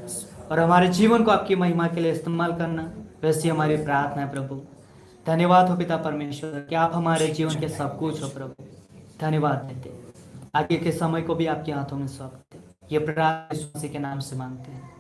और हमारे जीवन को आपकी महिमा के लिए इस्तेमाल करना, वैसी हमारी प्रार्थना है प्रभु। धन्यवाद हो पिता परमेश्वर कि आप हमारे जीवन के सब कुछ हो प्रभु। धन्यवाद देते, आगे के समय को भी आपके हाथों में सौंपते। ये प्रार्थना यीशु मसीह के नाम से मांगते हैं।